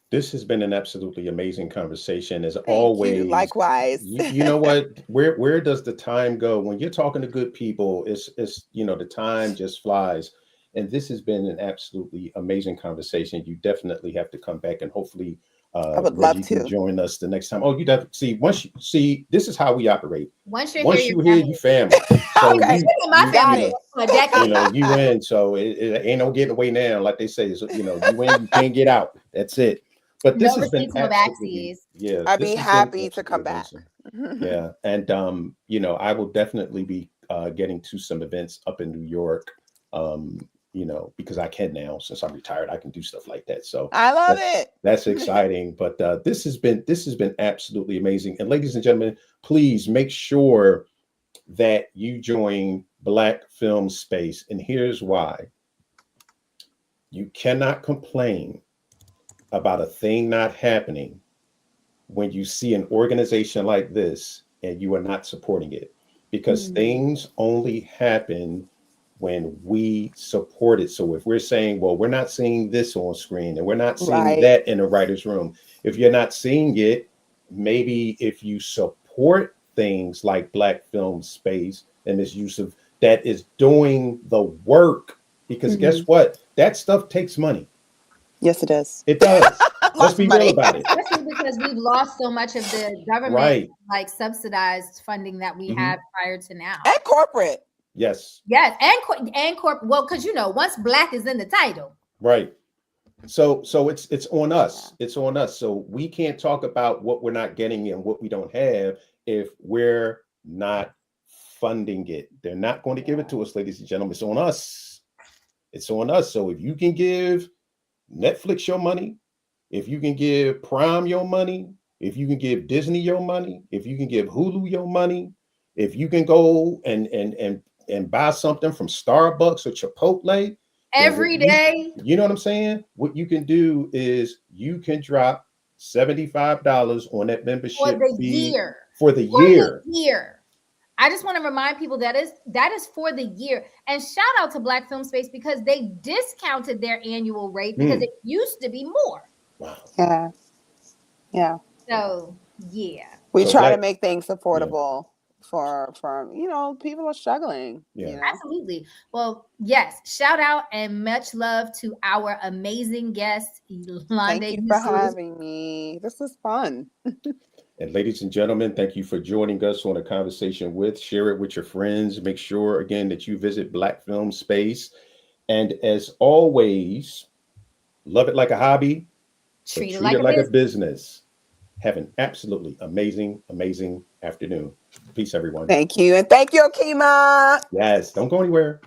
This has been an absolutely amazing conversation, as Thank always. you. Likewise. You know what? Where does the time go when you're talking to good people? It's you know, the time just flies. And this has been an absolutely amazing conversation. You definitely have to come back, and hopefully I would love to join us the next time. Oh, you definitely see. Once you see, this is how we operate. Once you're here, you family. So Okay. My family for a decade. You know, you win. So it ain't no getting away now. Like they say, so, you know, you win, you can't get out. That's it. But this has been absolutely, yeah. I'd be happy to come back. Yeah, and you know, I will definitely be getting to some events up in New York. You know, because I can now, since I'm retired, I can do stuff like that. So I love it. That's exciting. But this has been absolutely amazing. And ladies and gentlemen, please make sure that you join Black Film Space. And here's why. You cannot complain about a thing not happening when you see an organization like this and you are not supporting it, because things only happen when we support it. So if we're saying, well, we're not seeing this on screen and we're not seeing that in the writer's room, if you're not seeing it, maybe if you support things like Black Film Space and Ms. Yoosuf that is doing the work, because guess what? That stuff takes money. Yes, it does. It does. Let's be real about it. Especially because we've lost so much of the government like subsidized funding that we had prior to now. And corporate. Yes. Yes, and corporate. Well, because you know, once Black is in the title. Right. So it's on us. It's on us. So we can't talk about what we're not getting and what we don't have if we're not funding it. They're not going to give it to us, ladies and gentlemen. It's on us. It's on us. So if you can give Netflix your money, if you can give Prime your money, if you can give Disney your money, if you can give Hulu your money, if you can go and buy something from Starbucks or Chipotle every day, you know what I'm saying? What you can do is you can drop $75 on that membership for the fee year. For the year. I just want to remind people that is for the year. And shout out to Black Film Space because they discounted their annual rate because it used to be more. Wow. Yeah. Yeah. So yeah. We try to make things affordable for you know, people are struggling. Yeah. You know? Absolutely. Well, yes. Shout out and much love to our amazing guest, Lande Thank you Yoosuf. for having me. This was fun. And ladies and gentlemen, thank you for joining us on a conversation with. Share it with your friends. Make sure, again, that you visit Black Film Space. And as always, love it like a hobby. Treat it like a business. Have an absolutely amazing, amazing afternoon. Peace, everyone. Thank you. And thank you, Okima. Yes, don't go anywhere.